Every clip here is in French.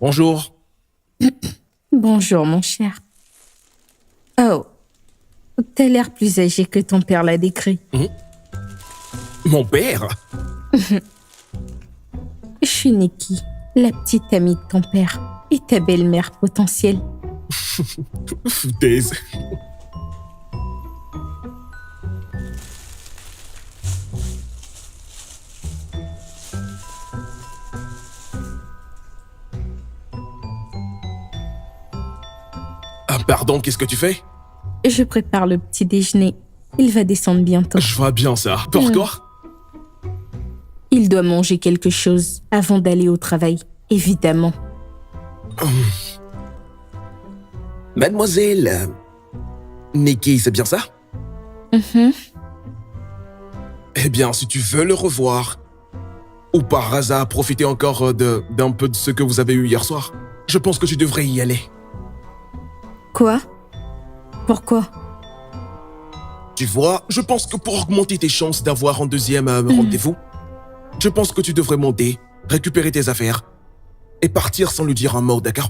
Bonjour. Bonjour, mon cher. Oh, t'as l'air plus âgé que ton père l'a décrit. Mon père? Je suis Nikki, la petite amie de ton père et ta belle-mère potentielle. Foutaise. Ah, pardon, qu'est-ce que tu fais? Je prépare le petit déjeuner. Il va descendre bientôt. Je vois bien ça. Pourquoi? Il doit manger quelque chose avant d'aller au travail, évidemment. Mademoiselle... Nikki, c'est bien ça? Eh bien, si tu veux le revoir, ou par hasard profiter encore d'un peu de ce que vous avez eu hier soir, je pense que tu devrais y aller. Quoi? Pourquoi? Tu vois, je pense que pour augmenter tes chances d'avoir un deuxième rendez-vous, je pense que tu devrais monter, récupérer tes affaires et partir sans lui dire un mot, d'accord?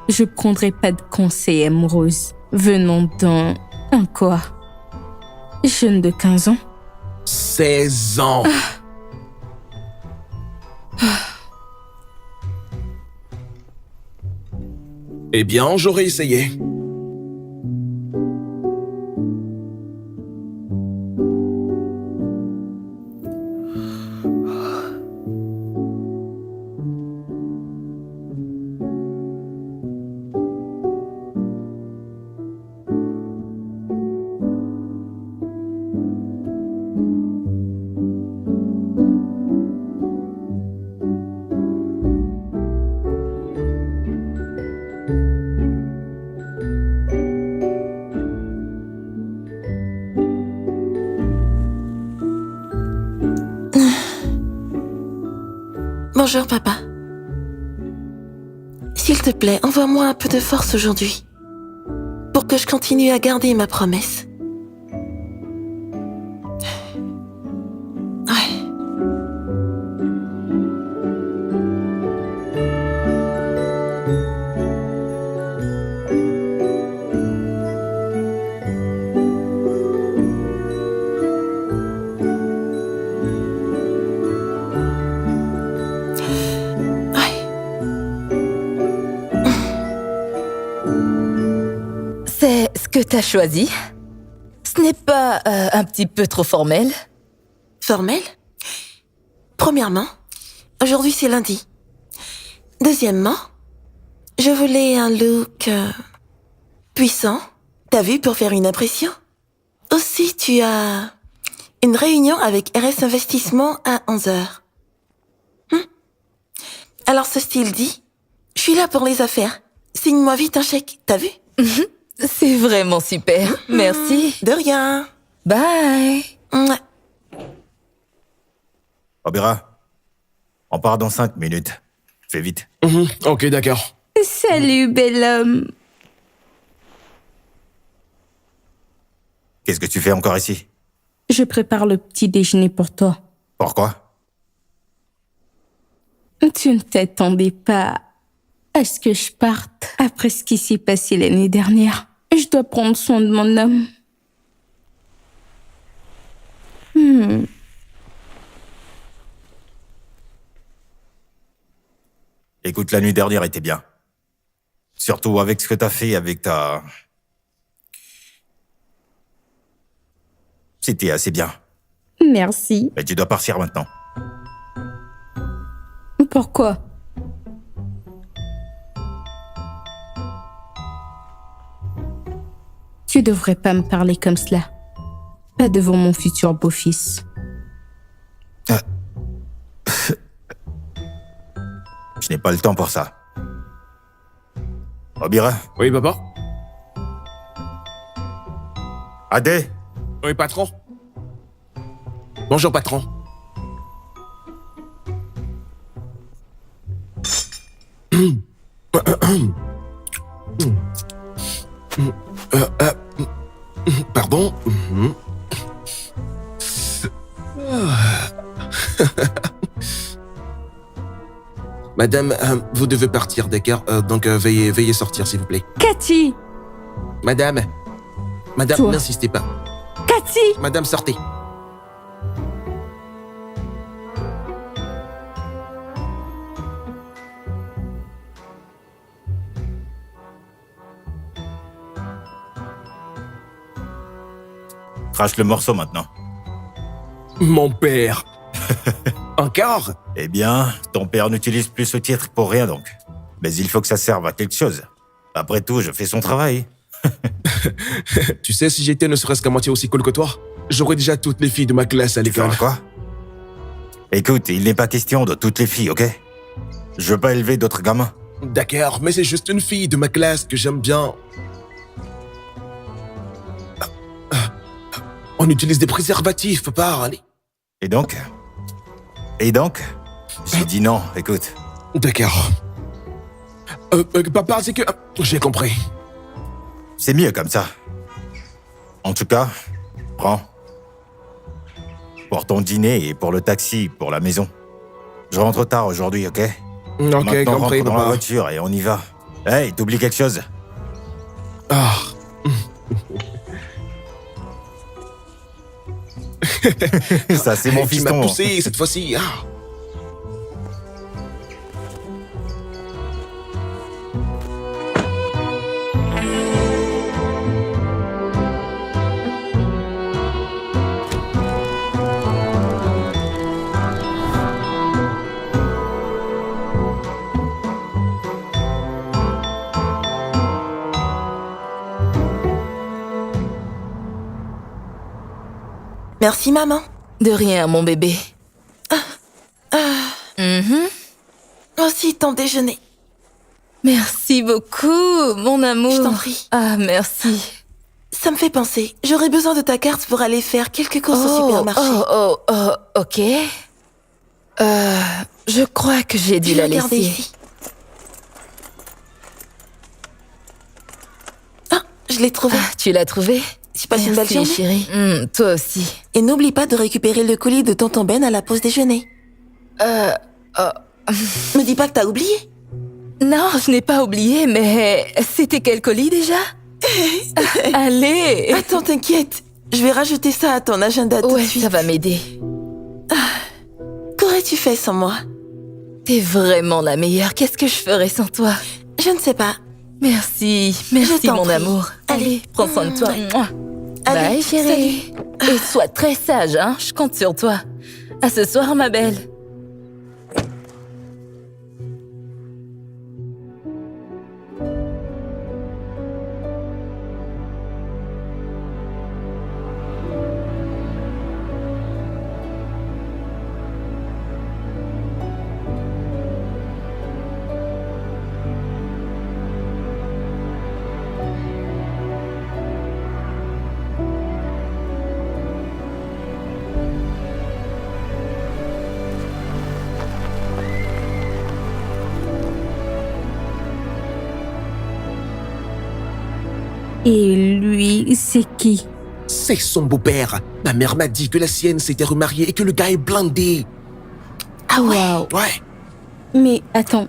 Je prendrai pas de conseils amoureuses venant d'un... Un quoi? Jeune de 15 ans? 16 ans. Eh bien, j'aurais essayé. Bonjour, papa. S'il te plaît, envoie-moi un peu de force aujourd'hui, pour que je continue à garder ma promesse. Ouais. C'est ce que t'as choisi? Ce n'est pas un petit peu trop formel? Formel? Premièrement, aujourd'hui c'est lundi. Deuxièmement, je voulais un look puissant, t'as vu, pour faire une impression. Aussi, tu as une réunion avec RS Investissement à 11h. Alors ce style dit, je suis là pour les affaires. Signe-moi vite un chèque, t'as vu? C'est vraiment super. Merci. De rien. Bye. Mouah. Obera, on part dans 5 minutes. Fais vite. Ok, d'accord. Salut, bel homme. Qu'est-ce que tu fais encore ici? Je prépare le petit déjeuner pour toi. Pourquoi? Tu ne t'attendais pas à ce que je parte après ce qui s'est passé l'année dernière. Je dois prendre soin de mon homme. Écoute, la nuit dernière était bien. Surtout avec ce que t'as fait avec ta... C'était assez bien. Merci. Mais tu dois partir maintenant. Pourquoi? Tu devrais pas me parler comme cela. Pas devant mon futur beau-fils. Je n'ai pas le temps pour ça. Obira, Oui, papa? Adé, Oui, patron? Bonjour, patron. Pardon? Madame, vous devez partir, d'accord? Donc veuillez sortir, s'il vous plaît. Cathy! Madame, Toi. n'insistez pas. Cathy! Madame, sortez. Crache le morceau maintenant. Mon père. Encore? Eh bien, ton père n'utilise plus ce titre pour rien donc. Mais il faut que ça serve à quelque chose. Après tout, je fais son travail. Tu sais, si j'étais ne serait-ce qu'à moitié aussi cool que toi, j'aurais déjà toutes les filles de ma classe à Tu l'école. feras quoi? Écoute, il n'est pas question de toutes les filles, ok? Je veux pas élever d'autres gamins. D'accord, mais c'est juste une fille de ma classe que j'aime bien. On utilise des préservatifs, papa, allez. Et donc? J'ai dit non, écoute. D'accord. Papa, c'est que... J'ai compris. C'est mieux comme ça. En tout cas, prends. Pour ton dîner et pour le taxi, pour la maison. Je rentre tard aujourd'hui, ok? Ok, Maintenant, compris, rentre dans la papa. voiture et on y va. Hey, t'oublies quelque chose? Ah. Ça, c'est mon Tu m'as fiston. poussé cette fois-ci. Ah. Merci, maman. De rien, mon bébé. Aussi ton déjeuner. Merci beaucoup, mon amour. Je t'en prie. Ah, merci. Ça me fait penser. J'aurais besoin de ta carte pour aller faire quelques courses au supermarché. Ok. Je crois que j'ai dû Je vais la regarder laisser. ici. Ah, je l'ai trouvé. Ah, tu l'as trouvé? Tu passes une belle Merci, journée. chérie. Toi aussi. Et n'oublie pas de récupérer le colis de tonton Ben à la pause déjeuner. Me dis pas que t'as oublié. Non, je n'ai pas oublié, mais c'était quel colis déjà? Allez. Attends, t'inquiète. Je vais rajouter ça à ton agenda tout de Ouais, suite. ça va m'aider. Qu'aurais-tu fait sans moi? T'es vraiment la meilleure. Qu'est-ce que je ferais sans toi? Je ne sais pas. Merci, Je merci t'en mon prie. amour. Allez. Prends soin de toi. Mouah. Allez, Bye chérie. Et sois très sage, hein. Je compte sur toi. À ce soir, ma belle. Et lui, c'est qui? C'est son beau-père. Ma mère m'a dit que la sienne s'était remariée et que le gars est blindé. Ah ouais. Waouh. Ouais. Mais attends.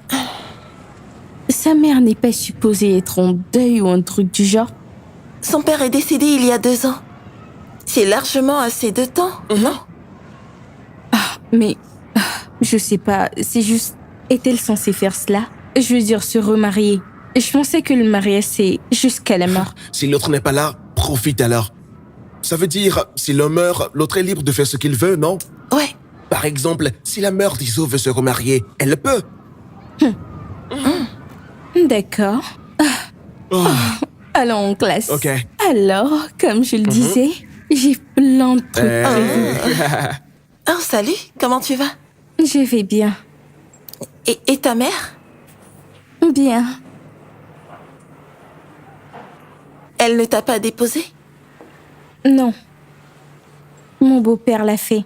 Sa mère n'est pas supposée être en deuil ou un truc du genre? Son père est décédé il y a 2 ans. C'est largement assez de temps, non? Mais je sais pas, c'est juste... Est-elle censée faire cela? Je veux dire, se remarier. Je pensais que le mariage, c'est jusqu'à la mort. Si l'autre n'est pas là, profite alors. Ça veut dire, si l'un meurt, l'autre est libre de faire ce qu'il veut, non? Ouais. Par exemple, si la mère d'Iso veut se remarier, elle le peut. D'accord. Oh, Allons en classe. ok. Alors, comme je le disais, j'ai plein de trucs. Oh, salut. Comment tu vas? Je vais bien. Et ta mère? Bien. Elle ne t'a pas déposé? Non. Mon beau-père l'a fait.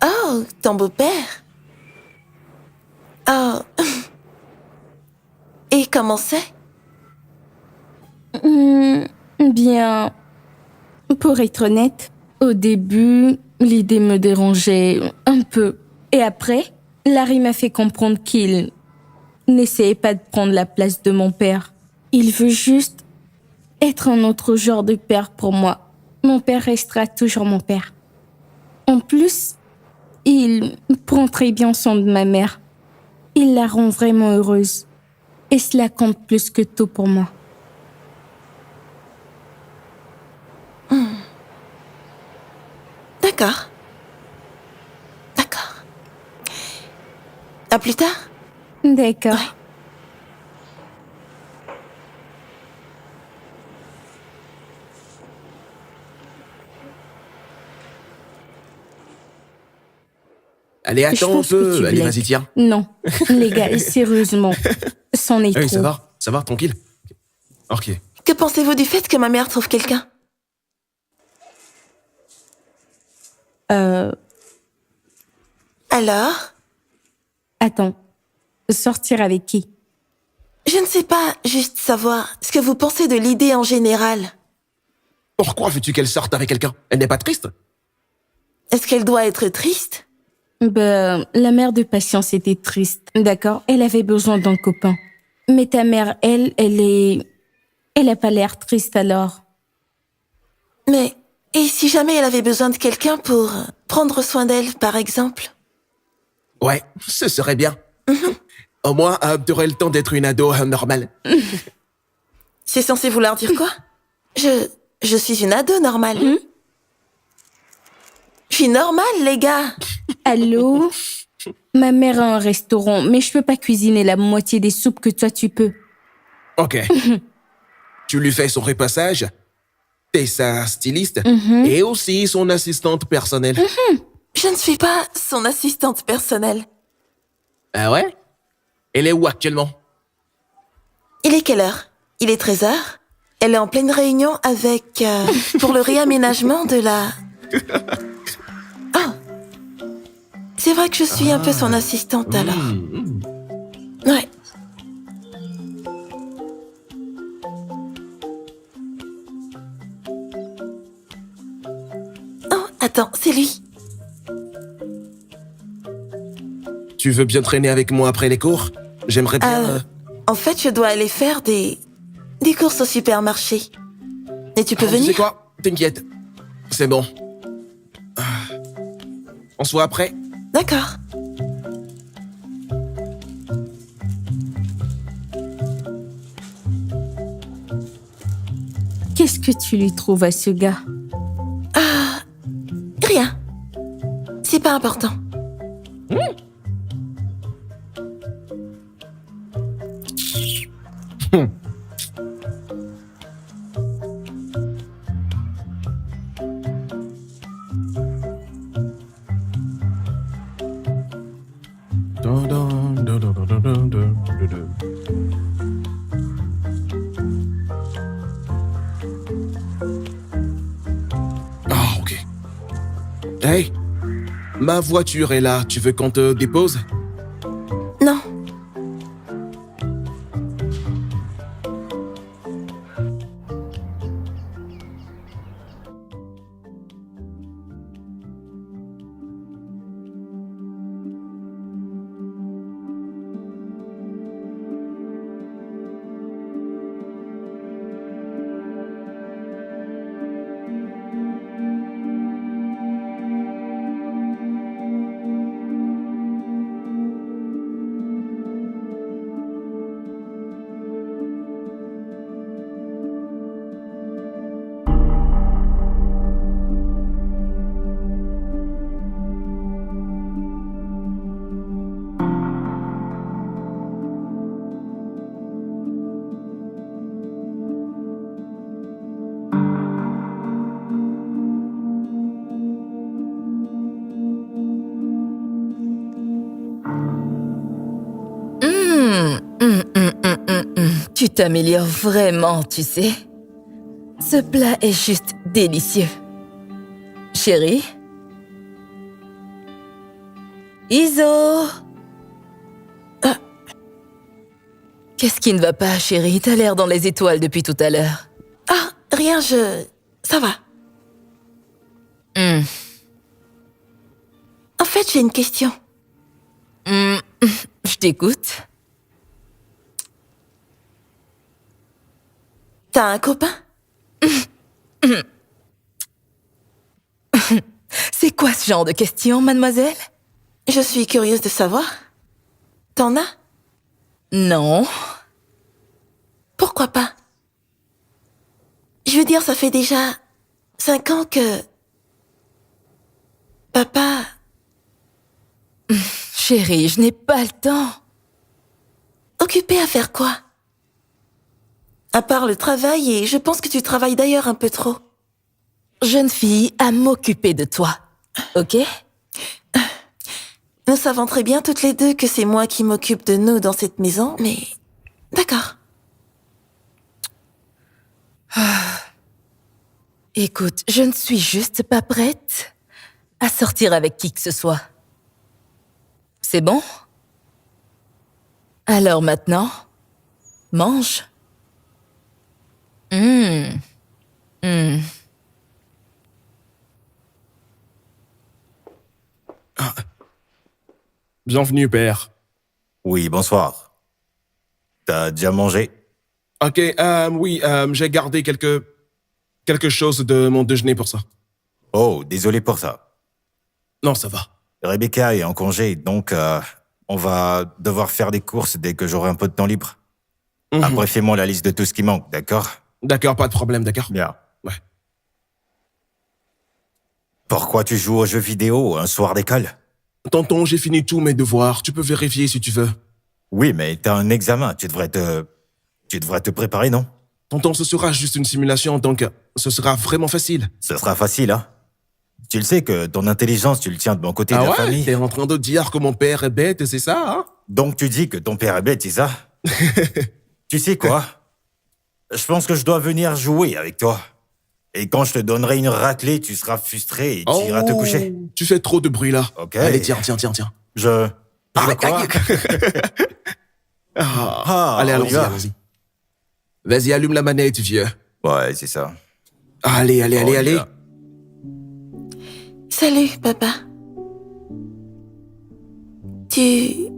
Oh, ton beau-père? Oh. Et comment c'est? Bien. Pour être honnête, au début, l'idée me dérangeait un peu. Et après, Larry m'a fait comprendre qu'il N'essayez pas de prendre la place de mon père. Il veut juste être un autre genre de père pour moi. Mon père restera toujours mon père. En plus, il prend très bien soin de ma mère. Il la rend vraiment heureuse. Et cela compte plus que tout pour moi. D'accord. D'accord. À plus tard. D'accord. Allez, Je attends un pense que peu. tu Allez, blagues. vas-y, tiens. Non, les gars, sérieusement, c'en est Oui, trop. ça va, tranquille. Ok. Que pensez-vous du fait que ma mère trouve quelqu'un? Alors? Attends, sortir avec qui? Je ne sais pas, juste savoir ce que vous pensez de l'idée en général. Pourquoi veux-tu qu'elle sorte avec quelqu'un? Elle n'est pas triste? Est-ce qu'elle doit être triste? La mère de Patience était triste, d'accord? Elle avait besoin d'un copain. Mais ta mère, elle a pas l'air triste alors. Mais, et si jamais elle avait besoin de quelqu'un pour prendre soin d'elle, par exemple? Ouais, ce serait bien. Au moins, tu aurais le temps d'être une ado normale. C'est censé vouloir dire quoi? Je suis une ado normale. Je suis normale, les gars. Allô? Ma mère a un restaurant, mais je peux pas cuisiner la moitié des soupes que toi tu peux. Ok. Tu lui fais son repassage, t'es sa styliste et aussi son assistante personnelle. Je ne suis pas son assistante personnelle. Ah ouais? Elle est où actuellement? Il est quelle heure? Il est 13h. Elle est en pleine réunion avec... pour le réaménagement de la... Oh. C'est vrai que je suis un peu son assistante alors. Ouais. Oh, attends, c'est lui. Tu veux bien traîner avec moi après les cours? J'aimerais bien... En fait, je dois aller faire des courses au supermarché. Et tu peux Tu sais venir? quoi? T'inquiète. C'est bon. On se voit après? D'accord. Qu'est-ce que tu lui trouves à ce gars? Rien. C'est pas important. Ah, ok. Hey, ma voiture est là. Tu veux qu'on te dépose? Non. Tu t'améliores vraiment, tu sais. Ce plat est juste délicieux. Chérie? Iso? Qu'est-ce qui ne va pas, chérie? T'as l'air dans les étoiles depuis tout à l'heure. Ah, rien, ça va. Hmm. En fait, j'ai une question. Je t'écoute. T'as un copain? C'est quoi ce genre de question, mademoiselle? Je suis curieuse de savoir. T'en as? Non. Pourquoi pas? Je veux dire, ça fait déjà 5 ans que... Papa... Chérie, je n'ai pas le temps. Occupé à faire quoi? À part le travail, et je pense que tu travailles d'ailleurs un peu trop. Jeune fille, à m'occuper de toi. Ok? Nous savons très bien toutes les deux que c'est moi qui m'occupe de nous dans cette maison, mais... D'accord. Écoute, je ne suis juste pas prête à sortir avec qui que ce soit. C'est bon? Alors maintenant, mange. Bienvenue, père. Oui, bonsoir. T'as déjà mangé? Ok, oui, j'ai gardé quelque chose de mon déjeuner pour ça. Oh, désolé pour ça. Non, ça va. Rebecca est en congé, donc on va devoir faire des courses dès que j'aurai un peu de temps libre. Mhm. Après, fais-moi la liste de tout ce qui manque, d'accord? D'accord, pas de problème, d'accord. Bien. Ouais. Pourquoi tu joues aux jeux vidéo un soir d'école? Tonton, j'ai fini tous mes devoirs. Tu peux vérifier si tu veux. Oui, mais t'as un examen, tu devrais te préparer, non? Tonton, ce sera juste une simulation, donc ce sera vraiment facile. Ce sera facile, hein? Tu le sais que ton intelligence, tu le tiens de mon côté de la famille. T'es en train de dire que mon père est bête, c'est ça, hein? Donc tu dis que ton père est bête, c'est ça? Tu sais quoi? Je pense que je dois venir jouer avec toi. Et quand je te donnerai une raclée, tu seras frustré et tu iras te coucher. Tu fais trop de bruit, là. Ok. Allez, tiens. Je quoi? Allez, on y va. allons-y. Vas-y, allume la manette, vieux. Ouais, c'est ça. Allez. On y va. Salut, papa. Tu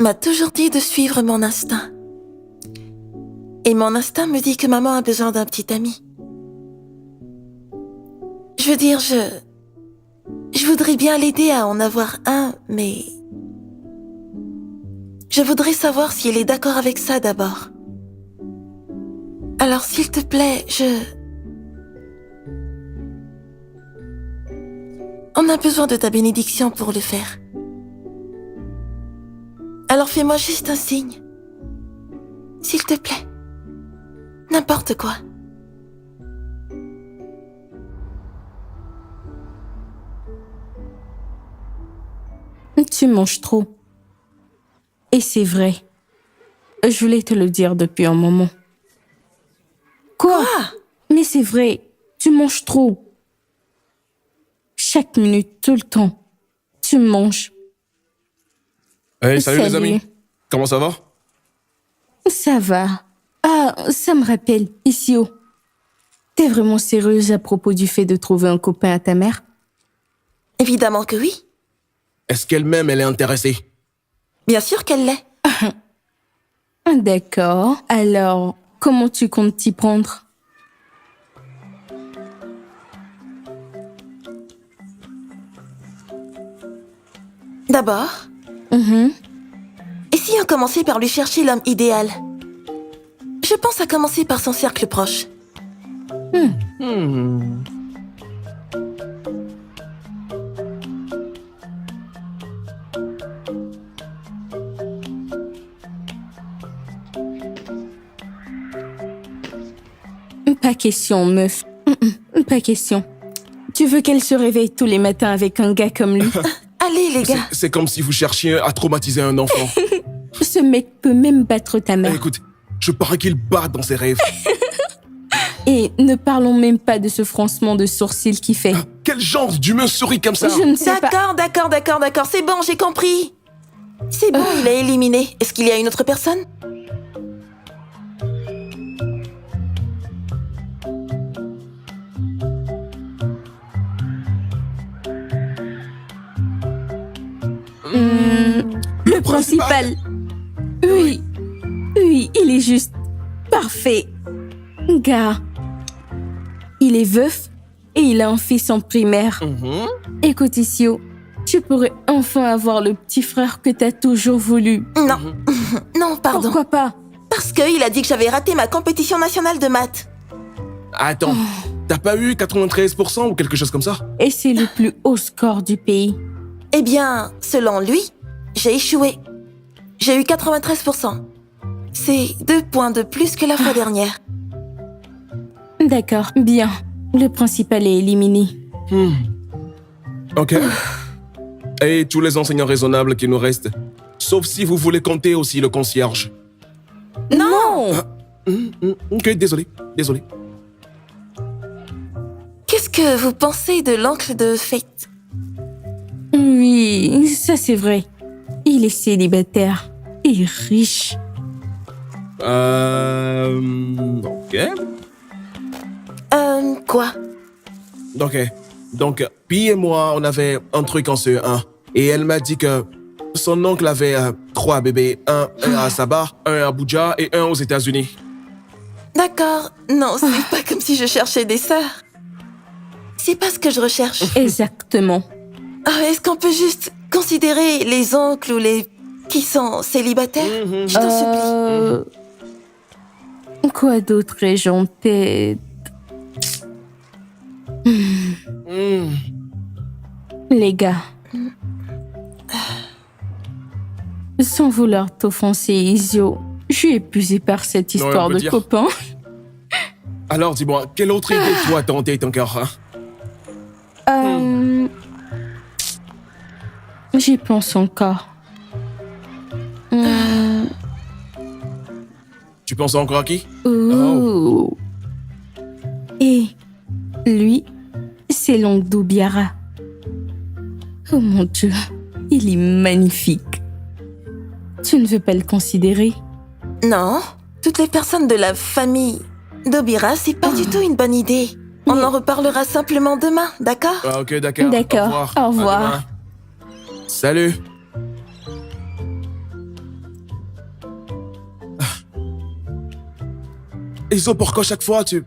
m'as toujours dit de suivre mon instinct. Et mon instinct me dit que maman a besoin d'un petit ami. Je veux dire, je voudrais bien l'aider à en avoir un, mais... Je voudrais savoir si elle est d'accord avec ça d'abord. Alors, s'il te plaît, On a besoin de ta bénédiction pour le faire. Alors fais-moi juste un signe. S'il te plaît. N'importe quoi. Tu manges trop. Et c'est vrai. Je voulais te le dire depuis un moment. Quoi? Mais c'est vrai. Tu manges trop. Chaque minute, tout le temps. Tu manges. Hey, salut les Salut. amis. Comment ça va? Ça va. Ah, ça me rappelle, Issio. T'es vraiment sérieuse à propos du fait de trouver un copain à ta mère? Évidemment que oui. Est-ce qu'elle-même, elle est intéressée? Bien sûr qu'elle l'est. D'accord. Alors, comment tu comptes t'y prendre? D'abord, et si on commençait par lui chercher l'homme idéal? Je pense à commencer par son cercle proche. Pas question, meuf. Pas question. Tu veux qu'elle se réveille tous les matins avec un gars comme lui? Allez, les gars. C'est comme si vous cherchiez à traumatiser un enfant. Ce mec peut même battre ta mère. Écoute, je parie qu'il bat dans ses rêves. Et ne parlons même pas de ce froncement de sourcils qu'il fait. Quel genre d'humain sourit comme ça? Je ne sais pas. D'accord. C'est bon, j'ai compris. C'est bon, il est éliminé. Est-ce qu'il y a une autre personne? Le principal. Oui, il est juste parfait. Gars, il est veuf et il a un fils en primaire. Écoute, Issio, tu pourrais enfin avoir le petit frère que t'as toujours voulu. Non, non, pardon. Pourquoi pas? Parce qu'il a dit que j'avais raté ma compétition nationale de maths. Attends, t'as pas eu 93% ou quelque chose comme ça? Et c'est le plus haut score du pays. Eh bien, selon lui, j'ai échoué. J'ai eu 93%. C'est 2 points de plus que la fois dernière. D'accord, bien. Le principal est éliminé. Ok. Et tous les enseignants raisonnables qui nous restent. Sauf si vous voulez compter aussi le concierge. Non! Ok, désolé. Qu'est-ce que vous pensez de l'oncle de Fate? Oui, ça c'est vrai. Il est célibataire et riche. Ok. Quoi? Ok. Donc, Pi et moi, on avait un truc en CE1. Et elle m'a dit que son oncle avait 3 bébés. Un à Sabah, un à Abuja et un aux États-Unis. D'accord. Non, c'est pas comme si je cherchais des sœurs. C'est pas ce que je recherche. Exactement. Est-ce qu'on peut juste considérer les oncles ou les qui sont célibataires? Je t'en supplie. Quoi d'autre ai-je en tête? Les gars. Sans vouloir t'offenser, Isio, je suis épuisée par cette Non, histoire on peut de dire. copains. Alors, dis-moi, quelle autre idée toi t'as en tête encore, hein? J'y pense encore. Tu penses encore à qui? Ouh. Et lui, c'est l'oncle d'Oubiara. Oh mon Dieu, il est magnifique. Tu ne veux pas le considérer? Non, toutes les personnes de la famille d'Obira, c'est pas du tout une bonne idée. On en reparlera simplement demain, d'accord? Ah, ok, d'accord. D'accord, au revoir. À demain. Salut. Iso, pourquoi chaque fois tu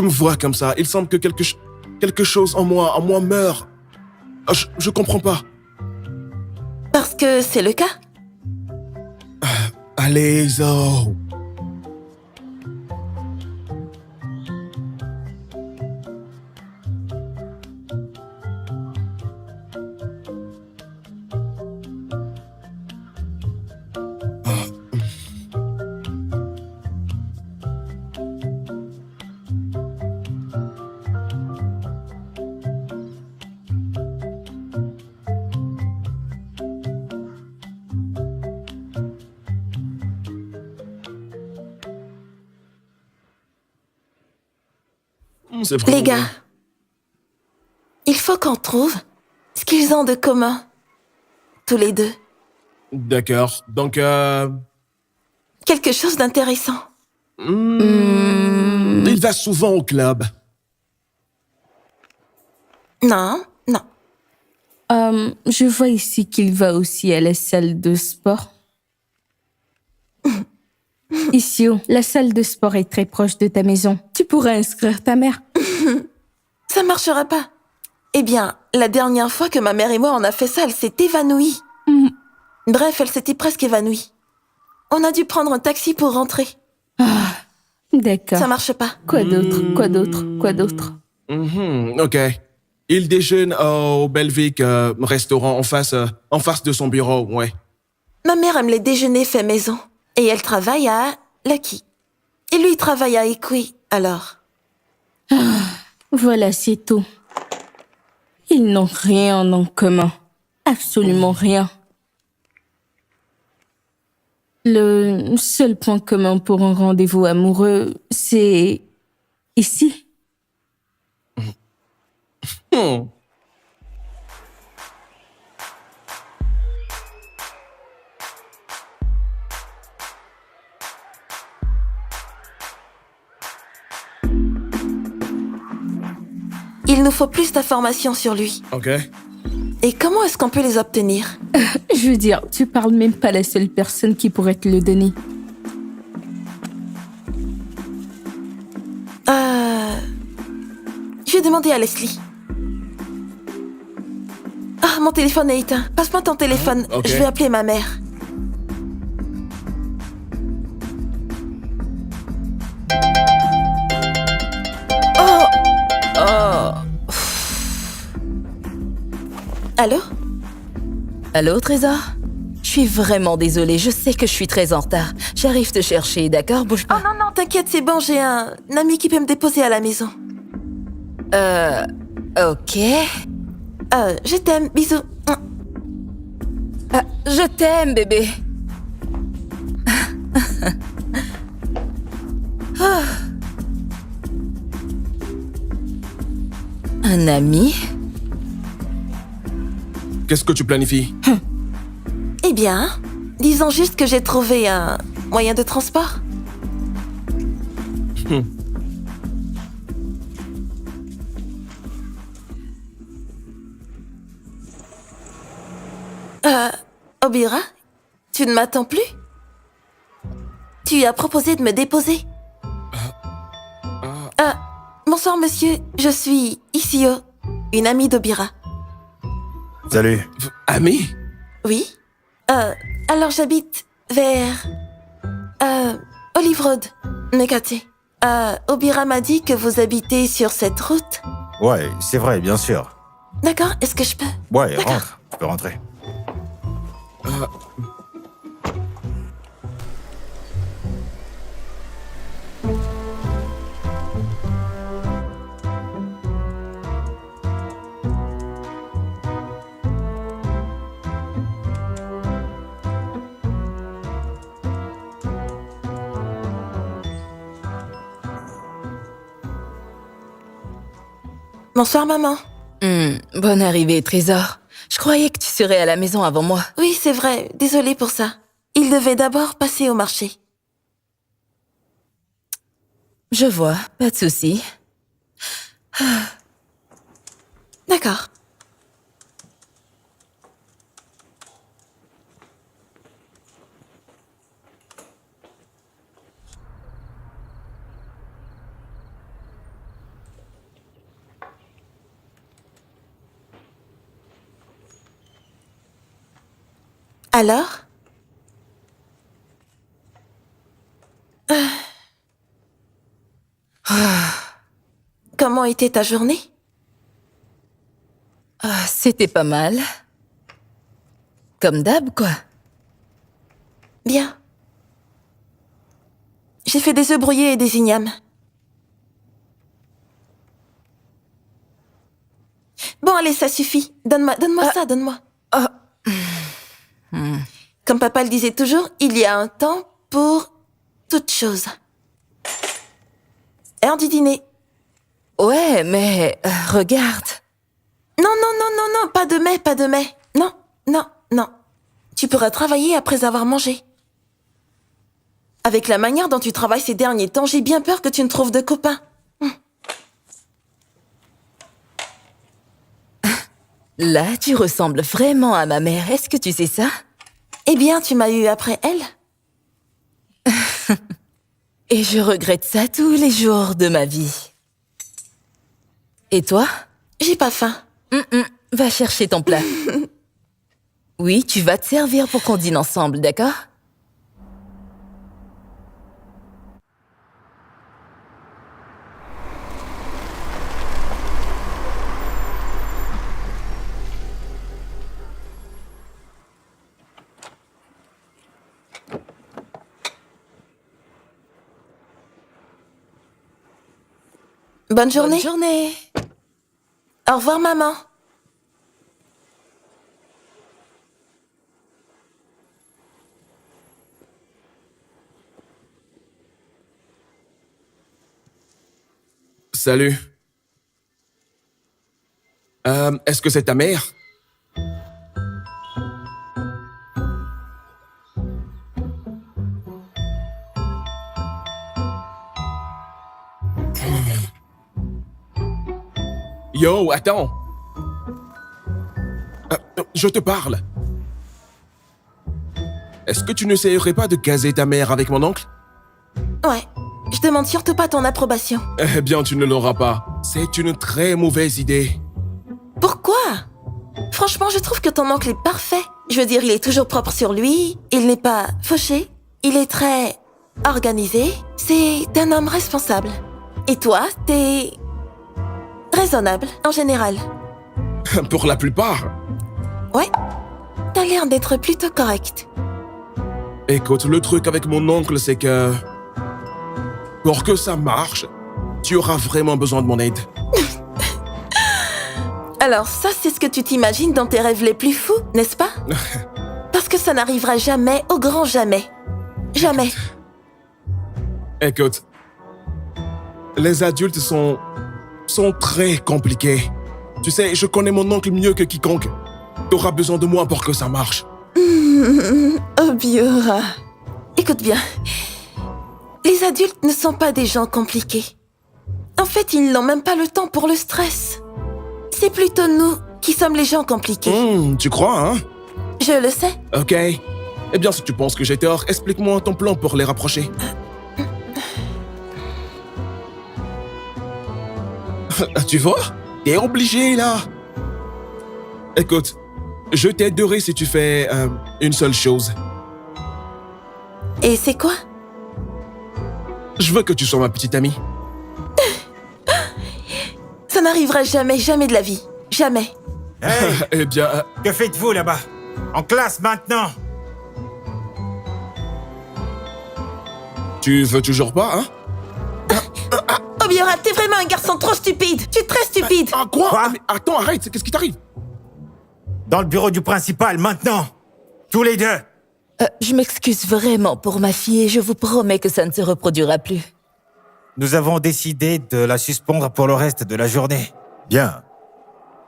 me vois comme ça? Il semble que quelque chose en moi meurt. Ah, je comprends pas. Parce que c'est le cas. Allez, Iso. C'est vraiment Les gars, il faut qu'on trouve ce qu'ils ont de commun. Tous les deux. D'accord. Donc, Quelque chose d'intéressant. il va souvent au club. Non, non. Je vois ici qu'il va aussi à la salle de sport. Issio, la salle de sport est très proche de ta maison. Tu pourrais inscrire ta mère. Ça marchera pas. Eh bien, la dernière fois que ma mère et moi on a fait ça, elle s'est évanouie. Bref, elle s'était presque évanouie. On a dû prendre un taxi pour rentrer. D'accord. Ça marche pas. Quoi d'autre? Ok. Il déjeune au Belvic restaurant en face de son bureau, ouais. Ma mère aime les déjeuners faits maison. Et elle travaille à Lucky. Et lui, il travaille à Equi, alors. Voilà, c'est tout. Ils n'ont rien en commun. Absolument rien. Le seul point commun pour un rendez-vous amoureux, c'est ici. Il nous faut plus d'informations sur lui. Ok. Et comment est-ce qu'on peut les obtenir? Je veux dire, tu parles même pas la seule personne qui pourrait te le donner. demander à Leslie. Ah, mon téléphone est éteint. Passe-moi ton téléphone. Ok. Je vais appeler ma mère. Allô? Allô, Trésor? Je suis vraiment désolée, je sais que je suis très en retard. J'arrive te chercher, d'accord? Bouge Oh pas. non, non, t'inquiète, c'est bon, j'ai un ami qui peut me déposer à la maison. Ok. Je t'aime, bisous. Ah, je t'aime, bébé. Ah. Un ami? Qu'est-ce que tu planifies? Eh bien, disons juste que j'ai trouvé un moyen de transport. Obira, tu ne m'attends plus? Tu as proposé de me déposer. Bonsoir, monsieur. Je suis Isio, une amie d'Obira. Salut. Ami? Oui? Alors j'habite vers... Olive Road, Nekate. Obira m'a dit que vous habitez sur cette route. Ouais, c'est vrai, bien sûr. D'accord, est-ce que je peux? Ouais, D'accord. rentre. Tu peux rentrer. Bonsoir, maman. Bonne arrivée, Trésor. Je croyais que tu serais à la maison avant moi. Oui, c'est vrai, désolée pour ça. Il devait d'abord passer au marché. Je vois, pas de souci. D'accord. Alors? Comment était ta journée? Ah, c'était pas mal. Comme d'hab, quoi. Bien. J'ai fait des œufs brouillés et des ignames. Bon, allez, ça suffit. Donne-moi ça, donne-moi. Comme papa le disait toujours, il y a un temps pour toute chose. Heure du dîner. Ouais, mais regarde. Non, non, non, non, non, pas de mais, pas de mais. Non, non, non. Tu pourras travailler après avoir mangé. Avec la manière dont tu travailles ces derniers temps, j'ai bien peur que tu ne trouves de copains. Là, tu ressembles vraiment à ma mère. Est-ce que tu sais ça? Eh bien, tu m'as eu après elle. Et je regrette ça tous les jours de ma vie. Et toi? J'ai pas faim. Va chercher ton plat. Oui, tu vas te servir pour qu'on dîne ensemble, d'accord? Bonne journée. Bonne journée. Au revoir, maman. Salut. Est-ce que c'est ta mère? Yo, attends. Je te parle. Est-ce que tu n'essayerais pas de caser ta mère avec mon oncle? Ouais. Je demande surtout pas ton approbation. Eh bien, tu ne l'auras pas. C'est une très mauvaise idée. Pourquoi? Franchement, je trouve que ton oncle est parfait. Je veux dire, il est toujours propre sur lui, il n'est pas fauché, il est très organisé. C'est un homme responsable. Et toi, t'es raisonnable, en général. Pour la plupart. Ouais, t'as l'air d'être plutôt correct. Écoute, le truc avec mon oncle, c'est que... Pour que ça marche, tu auras vraiment besoin de mon aide. Alors ça, c'est ce que tu t'imagines dans tes rêves les plus fous, n'est-ce pas? Parce que ça n'arrivera jamais, au grand jamais. Jamais. Écoute, les adultes sont très compliqués. Tu sais, je connais mon oncle mieux que quiconque. T'auras besoin de moi pour que ça marche. Obiora. Écoute bien. Les adultes ne sont pas des gens compliqués. En fait, ils n'ont même pas le temps pour le stress. C'est plutôt nous qui sommes les gens compliqués. Tu crois, hein? Je le sais. Ok. Eh bien, si tu penses que j'ai tort, explique-moi ton plan pour les rapprocher. Tu vois? T'es obligé, là. Écoute, je t'aiderai si tu fais une seule chose. Et c'est quoi? Je veux que tu sois ma petite amie. Ça n'arrivera jamais, jamais de la vie. Jamais. Hey, Eh bien, que faites-vous là-bas? En classe maintenant! tu veux toujours pas, hein? Obiora, t'es vraiment un garçon trop stupide. Tu es très stupide. Ah, quoi? Quoi? Mais attends, arrête, qu'est-ce qui t'arrive? Dans le bureau du principal, maintenant! Tous les deux! Je m'excuse vraiment pour ma fille et je vous promets que ça ne se reproduira plus. Nous avons décidé de la suspendre pour le reste de la journée. Bien.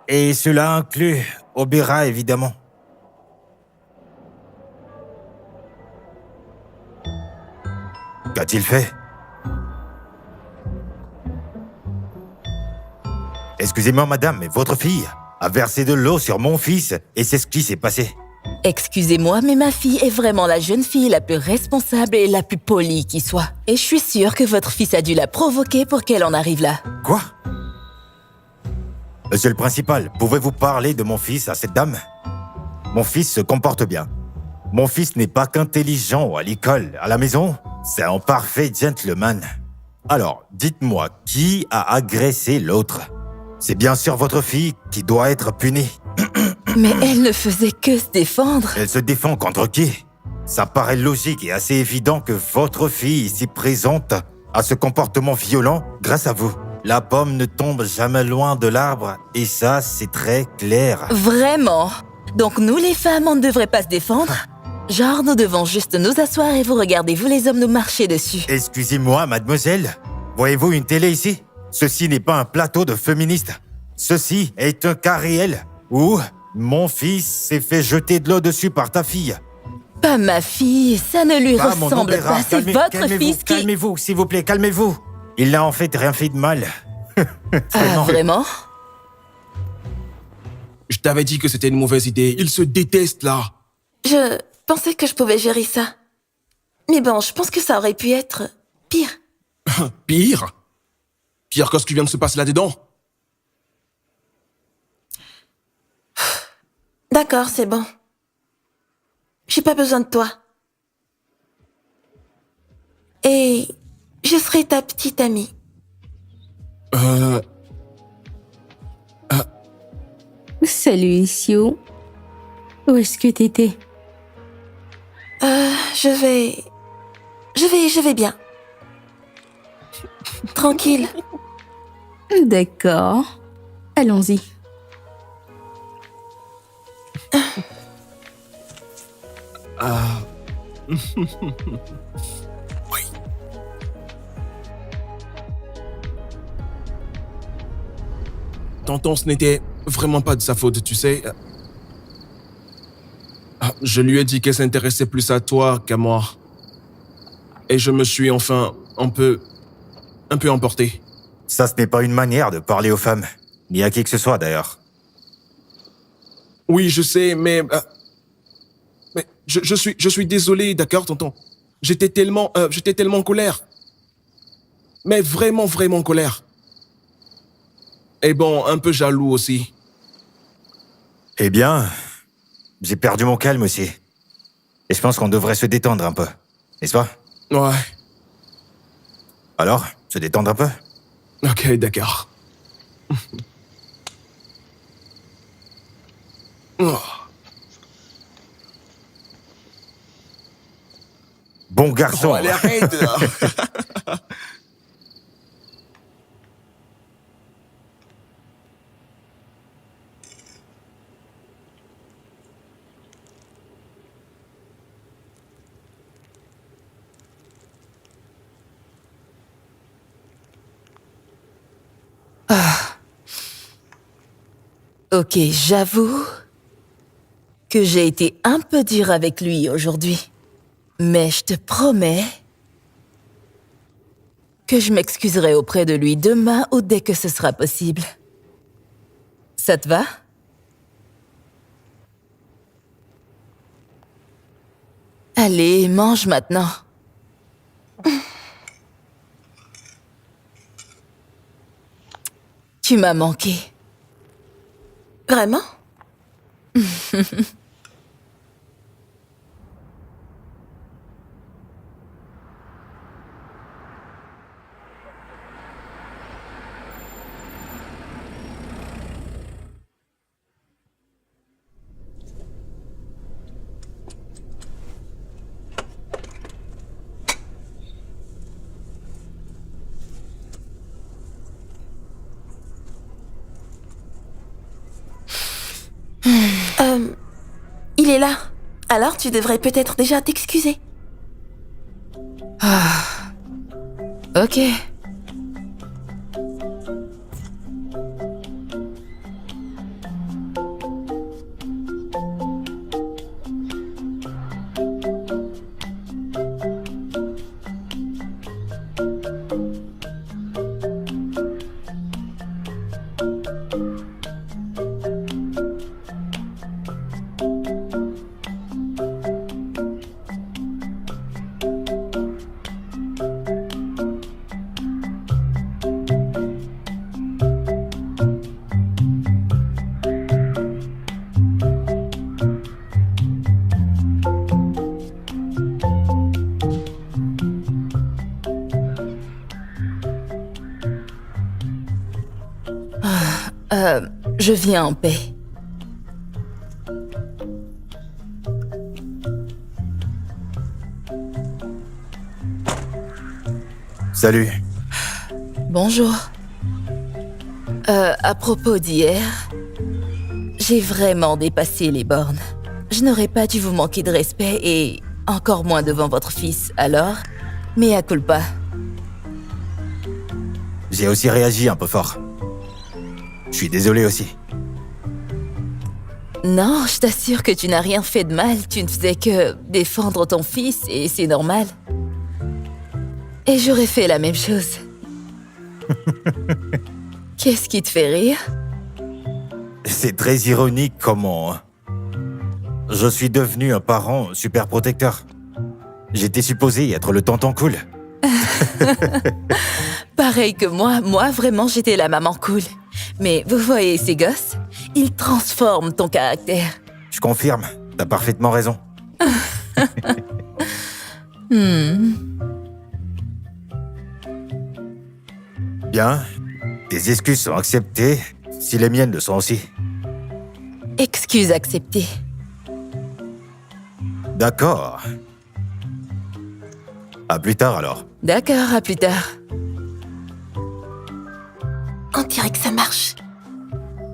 Et cela inclut Obira, évidemment. Qu'a-t-il fait? Excusez-moi, madame, mais votre fille a versé de l'eau sur mon fils et c'est ce qui s'est passé. Excusez-moi, mais ma fille est vraiment la jeune fille la plus responsable et la plus polie qui soit. Et je suis sûre que votre fils a dû la provoquer pour qu'elle en arrive là. Quoi? Monsieur le principal, pouvez-vous parler de mon fils à cette dame? Mon fils se comporte bien. Mon fils n'est pas qu'intelligent à l'école. À la maison, c'est un parfait gentleman. Alors, dites-moi, qui a agressé l'autre? C'est bien sûr votre fille qui doit être punie. Mais elle ne faisait que se défendre. Elle se défend contre qui? Ça paraît logique et assez évident que votre fille ici présente a ce comportement violent grâce à vous. La pomme ne tombe jamais loin de l'arbre et ça, c'est très clair. Vraiment? Donc nous, les femmes, on ne devrait pas se défendre? Genre, nous devons juste nous asseoir et vous regardez, vous les hommes, nous marcher dessus. Excusez-moi, mademoiselle. Voyez-vous une télé ici? Ceci n'est pas un plateau de féministes. Ceci est un cas réel où mon fils s'est fait jeter de l'eau dessus par ta fille. Pas ma fille, ça ne lui Pas mon ressemble Obera. pas, c'est votre Calmez-vous, fils qui... Calmez-vous, s'il vous plaît, calmez-vous. Il n'a en fait rien fait de mal. Ah, vraiment? Je t'avais dit que c'était une mauvaise idée. Ils se détestent, là. Je pensais que je pouvais gérer ça. Mais bon, je pense que ça aurait pu être pire. Pire? Pire que ce qui vient de se passer là-dedans? D'accord, c'est bon. J'ai pas besoin de toi. Et je serai ta petite amie. Salut, Issio. Où est-ce que t'étais? Je vais bien. Tranquille. D'accord. Allons-y. Oui. Tonton, ce n'était vraiment pas de sa faute, tu sais. Je lui ai dit qu'elle s'intéressait plus à toi qu'à moi. Et je me suis enfin un peu emporté. Ça, ce n'est pas une manière de parler aux femmes. Ni à qui que ce soit, d'ailleurs. Oui, je sais, mais je suis désolé, d'accord, tonton. J'étais tellement en colère. Mais vraiment, vraiment en colère. Et bon, un peu jaloux aussi. Eh bien, j'ai perdu mon calme aussi. Et je pense qu'on devrait se détendre un peu. N'est-ce pas? Ouais, Alors, se détendre un peu? ok, d'accord. Oh. Bon garçon. Oh, allez, arrête là. Ok, j'avoue que j'ai été un peu dure avec lui aujourd'hui. Mais je te promets que je m'excuserai auprès de lui demain ou dès que ce sera possible. Ça te va? Allez, mange maintenant. Tu m'as manqué. Vraiment? Il est là. Alors tu devrais peut-être déjà t'excuser. Ok. Je viens en paix. Salut. Bonjour. À propos d'hier, j'ai vraiment dépassé les bornes. Je n'aurais pas dû vous manquer de respect et encore moins devant votre fils, alors, mea culpa. J'ai aussi réagi un peu fort. Je suis désolé aussi. Non, je t'assure que tu n'as rien fait de mal. Tu ne faisais que défendre ton fils et c'est normal. Et j'aurais fait la même chose. Qu'est-ce qui te fait rire? C'est très ironique comment je suis devenu un parent super protecteur. J'étais supposé être le tonton cool. Pareil que moi vraiment j'étais la maman cool. Mais vous voyez ces gosses? Ils transforment ton caractère. Je confirme, t'as parfaitement raison. Bien, tes excuses sont acceptées, si les miennes le sont aussi. Excuse acceptée. D'accord. À plus tard alors. D'accord, à plus tard. On dirait que ça marche.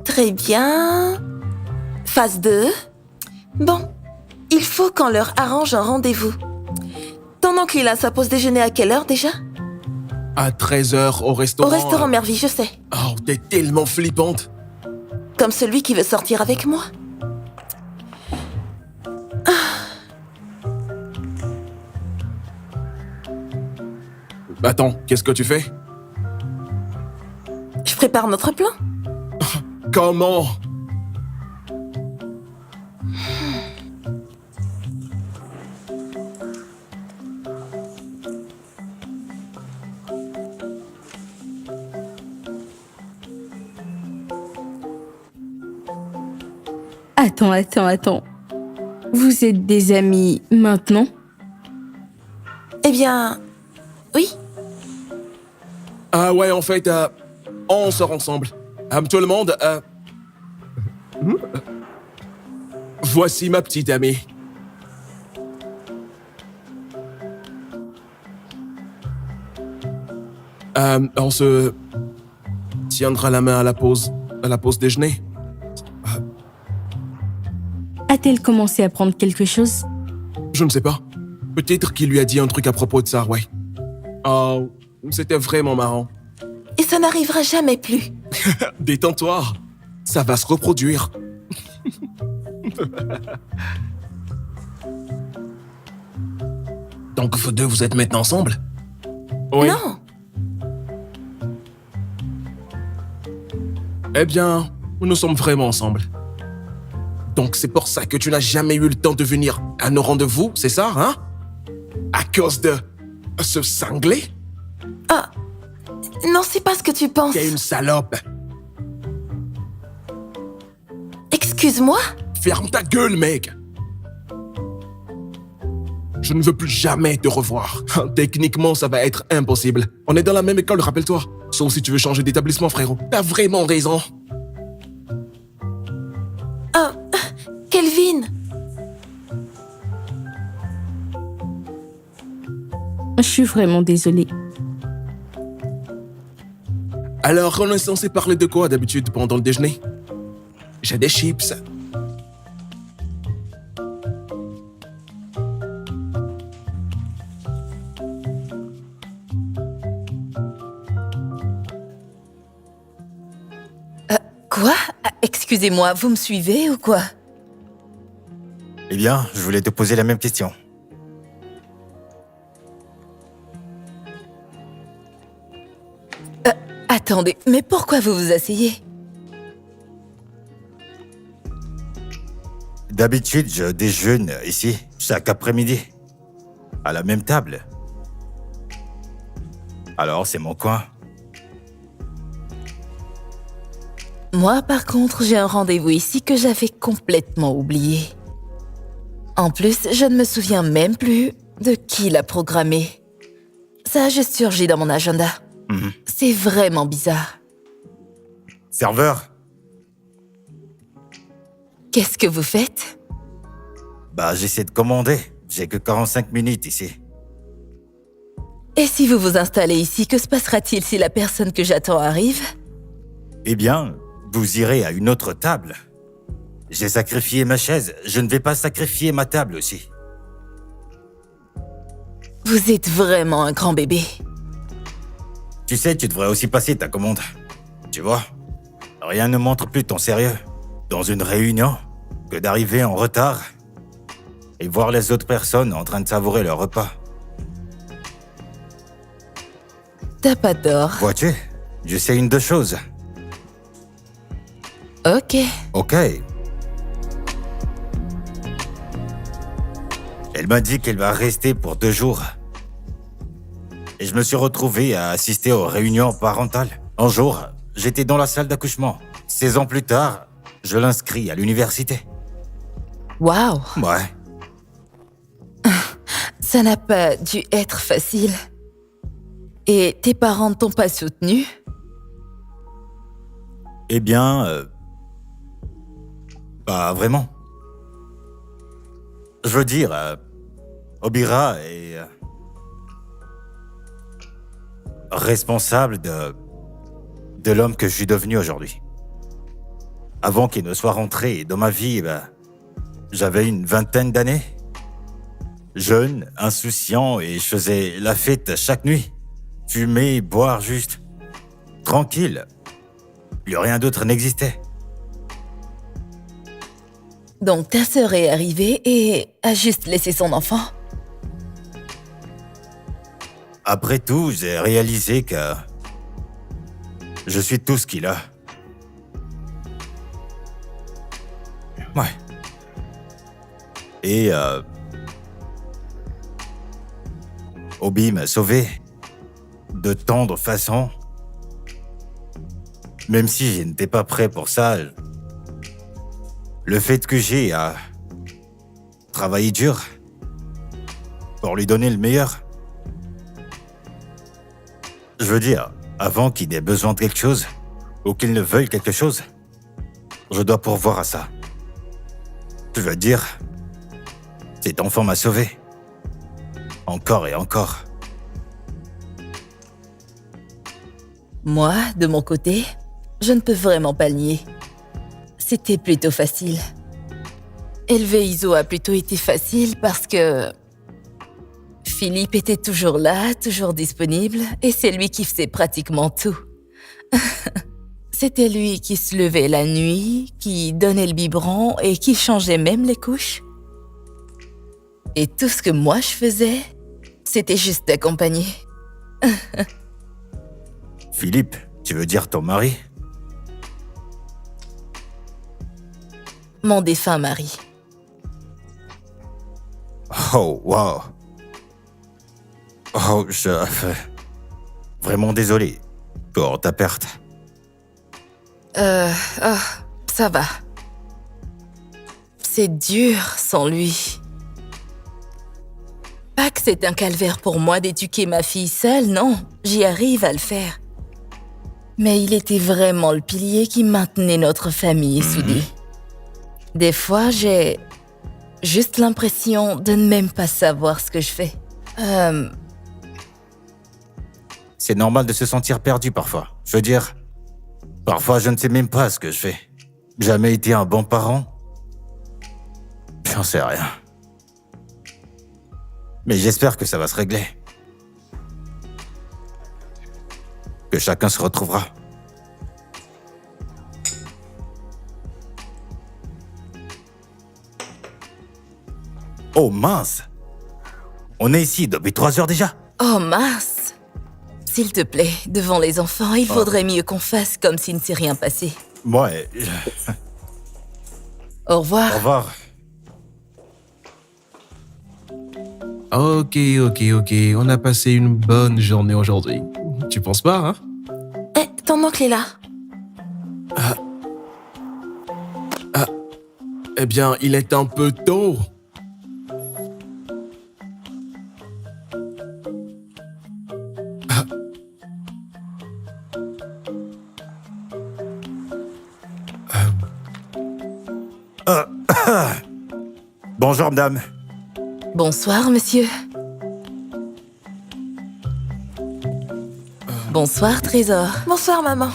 Très bien. Phase 2. Bon, il faut qu'on leur arrange un rendez-vous. Ton oncle, il a sa pause déjeuner à quelle heure déjà? À 13h au restaurant. Au restaurant Mervy, je sais. Oh, t'es tellement flippante. Comme celui qui veut sortir avec moi. Attends, qu'est-ce que tu fais? Je prépare notre plan. Comment? Attends. Vous êtes des amis maintenant? Eh bien, oui. Ah ouais, en fait, on sort ensemble. Tout le monde, voici ma petite amie. On se tiendra la main à la pause déjeuner. A-t-elle commencé à prendre quelque chose? Je ne sais pas. Peut-être qu'il lui a dit un truc à propos de ça, ouais. Oh, c'était vraiment marrant. Et ça n'arrivera jamais plus. Détends-toi, ça va se reproduire. Donc vous deux, vous êtes maintenant ensemble? Oui. Non. Eh bien, nous sommes vraiment ensemble. Donc c'est pour ça que tu n'as jamais eu le temps de venir à nos rendez-vous, c'est ça, hein? À cause de ce cinglé? Ah, non, c'est pas ce que tu penses. T'es une salope. Excuse-moi? Ferme ta gueule, mec. Je ne veux plus jamais te revoir. Techniquement, ça va être impossible. On est dans la même école, rappelle-toi. Sauf si tu veux changer d'établissement, frérot. T'as vraiment raison. Ah, Kelvin. Je suis vraiment désolée. Alors, on est censé parler de quoi d'habitude pendant le déjeuner? J'ai des chips. Quoi? Excusez-moi, vous me suivez ou quoi? Eh bien, je voulais te poser la même question. Attendez, mais pourquoi vous vous asseyez? D'habitude, je déjeune ici, chaque après-midi, à la même table. Alors, c'est mon coin. Moi, par contre, j'ai un rendez-vous ici que j'avais complètement oublié. En plus, je ne me souviens même plus de qui l'a programmé. Ça a juste surgi dans mon agenda. C'est vraiment bizarre. Serveur? Qu'est-ce que vous faites? Bah, j'essaie de commander. J'ai que 45 minutes ici. Et si vous vous installez ici, que se passera-t-il si la personne que j'attends arrive? Eh bien, vous irez à une autre table. J'ai sacrifié ma chaise, je ne vais pas sacrifier ma table aussi. Vous êtes vraiment un grand bébé. Tu sais, tu devrais aussi passer ta commande. Tu vois, rien ne montre plus ton sérieux dans une réunion que d'arriver en retard et voir les autres personnes en train de savourer leur repas. T'as pas tort. Vois-tu, je sais une de choses. Ok. Ok. Elle m'a dit qu'elle va rester pour 2 jours. Et je me suis retrouvé à assister aux réunions parentales. Un jour, j'étais dans la salle d'accouchement. 16 ans plus tard, je l'inscris à l'université. Waouh. Ouais. Ça n'a pas dû être facile. Et tes parents ne t'ont pas soutenu? Eh bien, pas vraiment. Je veux dire, Obira est responsable de l'homme que je suis devenu aujourd'hui. Avant qu'il ne soit rentré dans ma vie, j'avais une 20aine d'années. Jeune, insouciant, et je faisais la fête chaque nuit. Fumer, boire juste. Tranquille. Plus rien d'autre n'existait. Donc ta sœur est arrivée et a juste laissé son enfant? Après tout, j'ai réalisé que je suis tout ce qu'il a. Ouais. Et Obi m'a sauvé de tant de façons. Même si je n'étais pas prêt pour ça, le fait que j'ai à travailler dur pour lui donner le meilleur. Je veux dire, avant qu'il ait besoin de quelque chose ou qu'il ne veuille quelque chose, je dois pourvoir à ça. Je veux dire, cet enfant m'a sauvé. Encore et encore. Moi, de mon côté, je ne peux vraiment pas le nier. C'était plutôt facile. Élever Iso a plutôt été facile parce que Philippe était toujours là, toujours disponible, et c'est lui qui faisait pratiquement tout. C'était lui qui se levait la nuit, qui donnait le biberon et qui changeait même les couches. Et tout ce que moi je faisais, c'était juste d'accompagner. Philippe, tu veux dire ton mari? Mon défunt mari. Oh, wow. Oh, vraiment désolé pour ta perte. Ça va. C'est dur sans lui. Pas que c'est un calvaire pour moi d'éduquer ma fille seule, non. J'y arrive à le faire. Mais il était vraiment le pilier qui maintenait notre famille soudée. Des fois, j'ai juste l'impression de ne même pas savoir ce que je fais. C'est normal de se sentir perdu parfois. Je veux dire, parfois je ne sais même pas ce que je fais. Jamais été un bon parent? J'en sais rien. Mais j'espère que ça va se régler. Que chacun se retrouvera. Oh mince! On est ici depuis 3 heures déjà? Oh mince! S'il te plaît, devant les enfants, il faudrait mieux qu'on fasse comme s'il ne s'est rien passé. Ouais. Au revoir. Au revoir. Ok, on a passé une bonne journée aujourd'hui. Tu penses pas, hein? Ton oncle est là. Eh bien, il est un peu tôt. Bonjour, madame. Bonsoir, monsieur. Bonsoir, Trésor. Bonsoir, maman.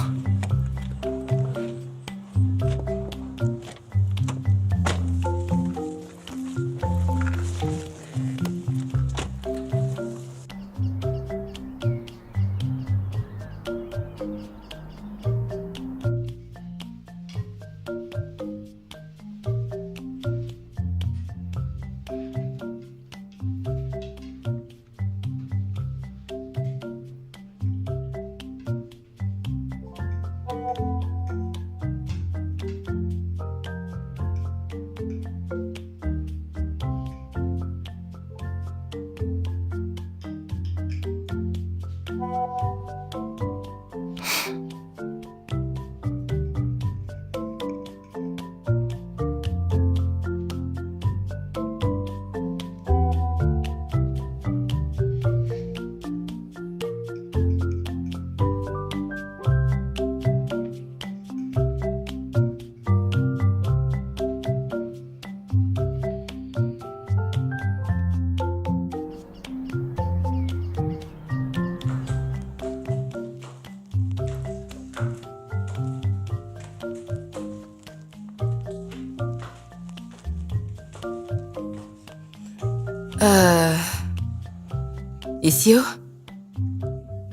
Issio?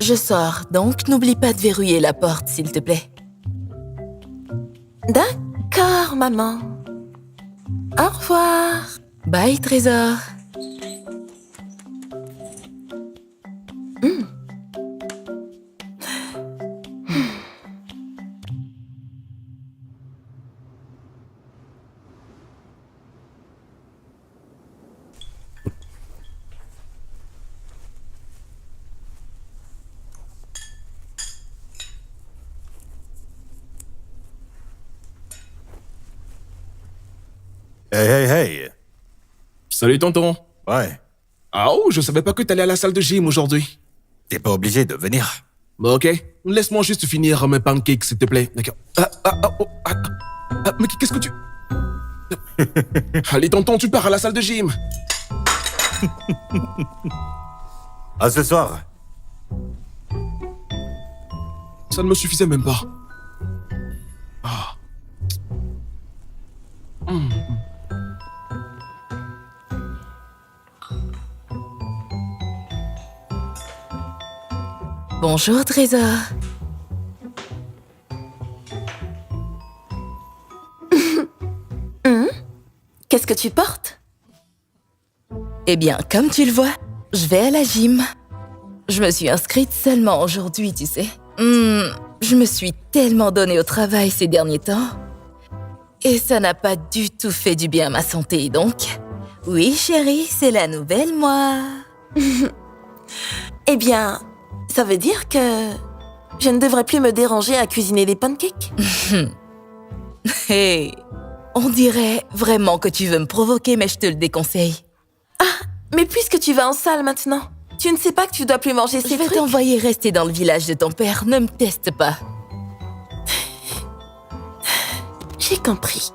Je sors, donc n'oublie pas de verrouiller la porte, s'il te plaît. D'accord, maman. Au revoir. Bye, Trésor. Hey, hey, hey. Salut, tonton. Ouais, Ah oh, je savais pas que t'allais à la salle de gym aujourd'hui. t'es pas obligé de venir. Bon, ok, laisse-moi juste finir mes pancakes, s'il te plaît. D'accord. Mais qu'est-ce que tu... Allez, tonton, tu pars à la salle de gym. À ce soir. Ça ne me suffisait même pas. Ah. Bonjour, Trésor. Qu'est-ce que tu portes? Eh bien, comme tu le vois, je vais à la gym. Je me suis inscrite seulement aujourd'hui, tu sais. Je me suis tellement donnée au travail ces derniers temps. Et ça n'a pas du tout fait du bien à ma santé, donc... Oui, chérie, c'est la nouvelle moi. Eh bien, ça veut dire que je ne devrais plus me déranger à cuisiner des pancakes. Hey, on dirait vraiment que tu veux me provoquer, mais je te le déconseille. Mais puisque tu vas en salle maintenant, tu ne sais pas que tu dois plus manger Je ces vais trucs? t'envoyer rester dans le village de ton père, ne me teste pas. J'ai compris.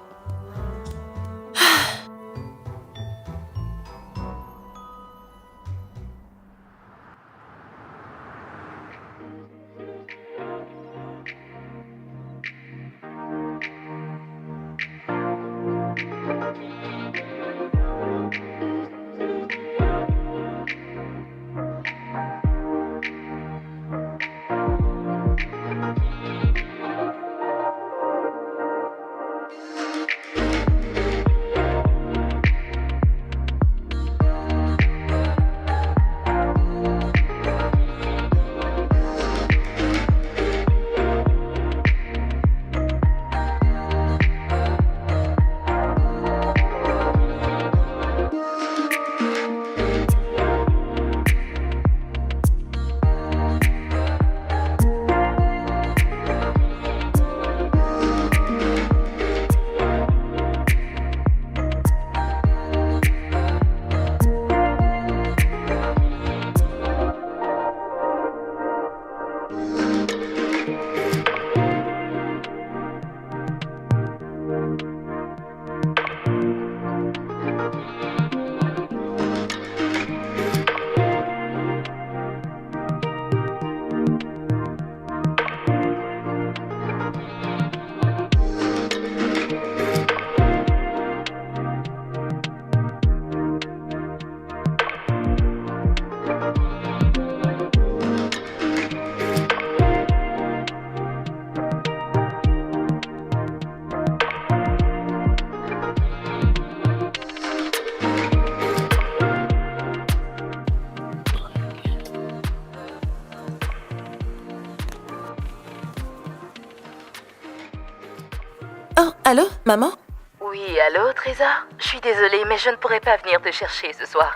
Oh, allô, maman? Oui, allô, Trésor? Je suis désolée, mais je ne pourrai pas venir te chercher ce soir.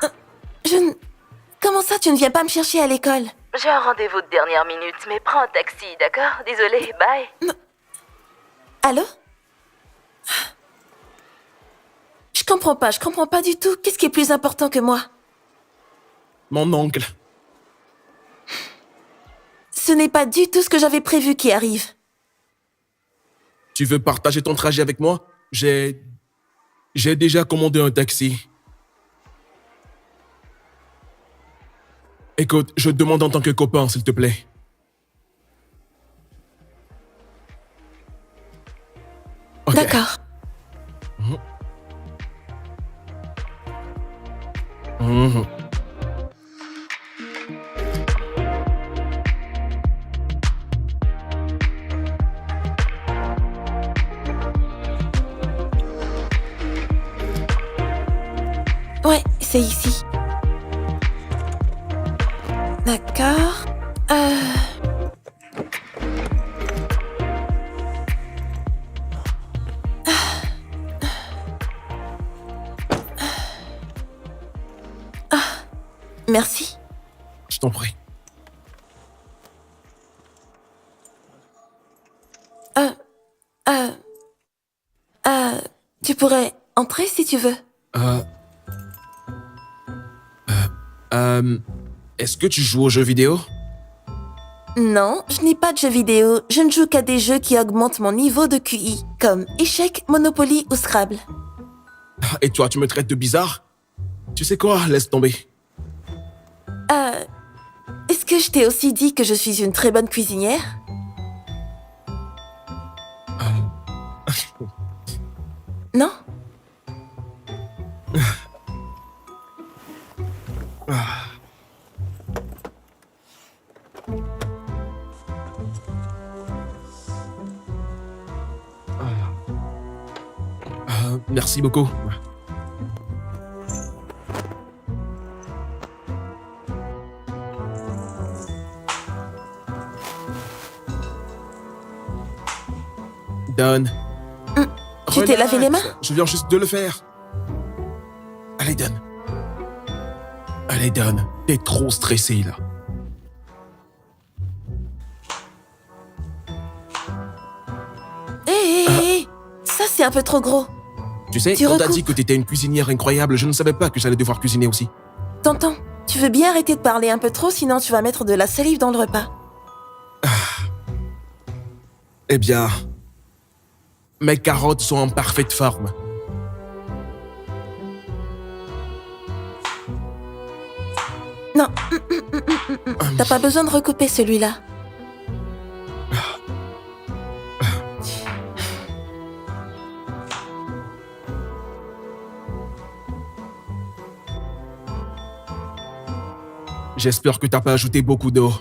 Je ne... Comment ça, tu ne viens pas me chercher à l'école? J'ai un rendez-vous de dernière minute, mais prends un taxi, d'accord? Désolée, bye. Allô? Je comprends pas du tout. Qu'est-ce qui est plus important que moi? Mon oncle. Ce n'est pas du tout ce que j'avais prévu qui arrive. Tu veux partager ton trajet avec moi? J'ai déjà commandé un taxi. Écoute, je te demande en tant que copain, s'il te plaît. Ok. D'accord. Mhm. Ouais, c'est ici. D'accord. Merci. Je t'en prie. Tu pourrais entrer si tu veux. Est-ce que tu joues aux jeux vidéo? Non, je n'ai pas de jeux vidéo. Je ne joue qu'à des jeux qui augmentent mon niveau de QI, comme échecs, Monopoly ou Scrabble. Et toi, tu me traites de bizarre? Tu sais quoi, laisse tomber. Est-ce que je t'ai aussi dit que je suis une très bonne cuisinière? Non? Merci beaucoup. Don. Tu t'es lavé les mains? Je viens juste de le faire. Allez, Don. Allez, Don. T'es trop stressé, là. Hé, ça c'est un peu trop gros. Tu sais, Tu quand t'as recoupes. dit que t'étais une cuisinière incroyable, je ne savais pas que j'allais devoir cuisiner aussi. Tonton, tu veux bien arrêter de parler un peu trop, sinon tu vas mettre de la salive dans le repas. Eh bien, mes carottes sont en parfaite forme. Non, t'as pas besoin de recouper celui-là. J'espère que t'as pas ajouté beaucoup d'eau.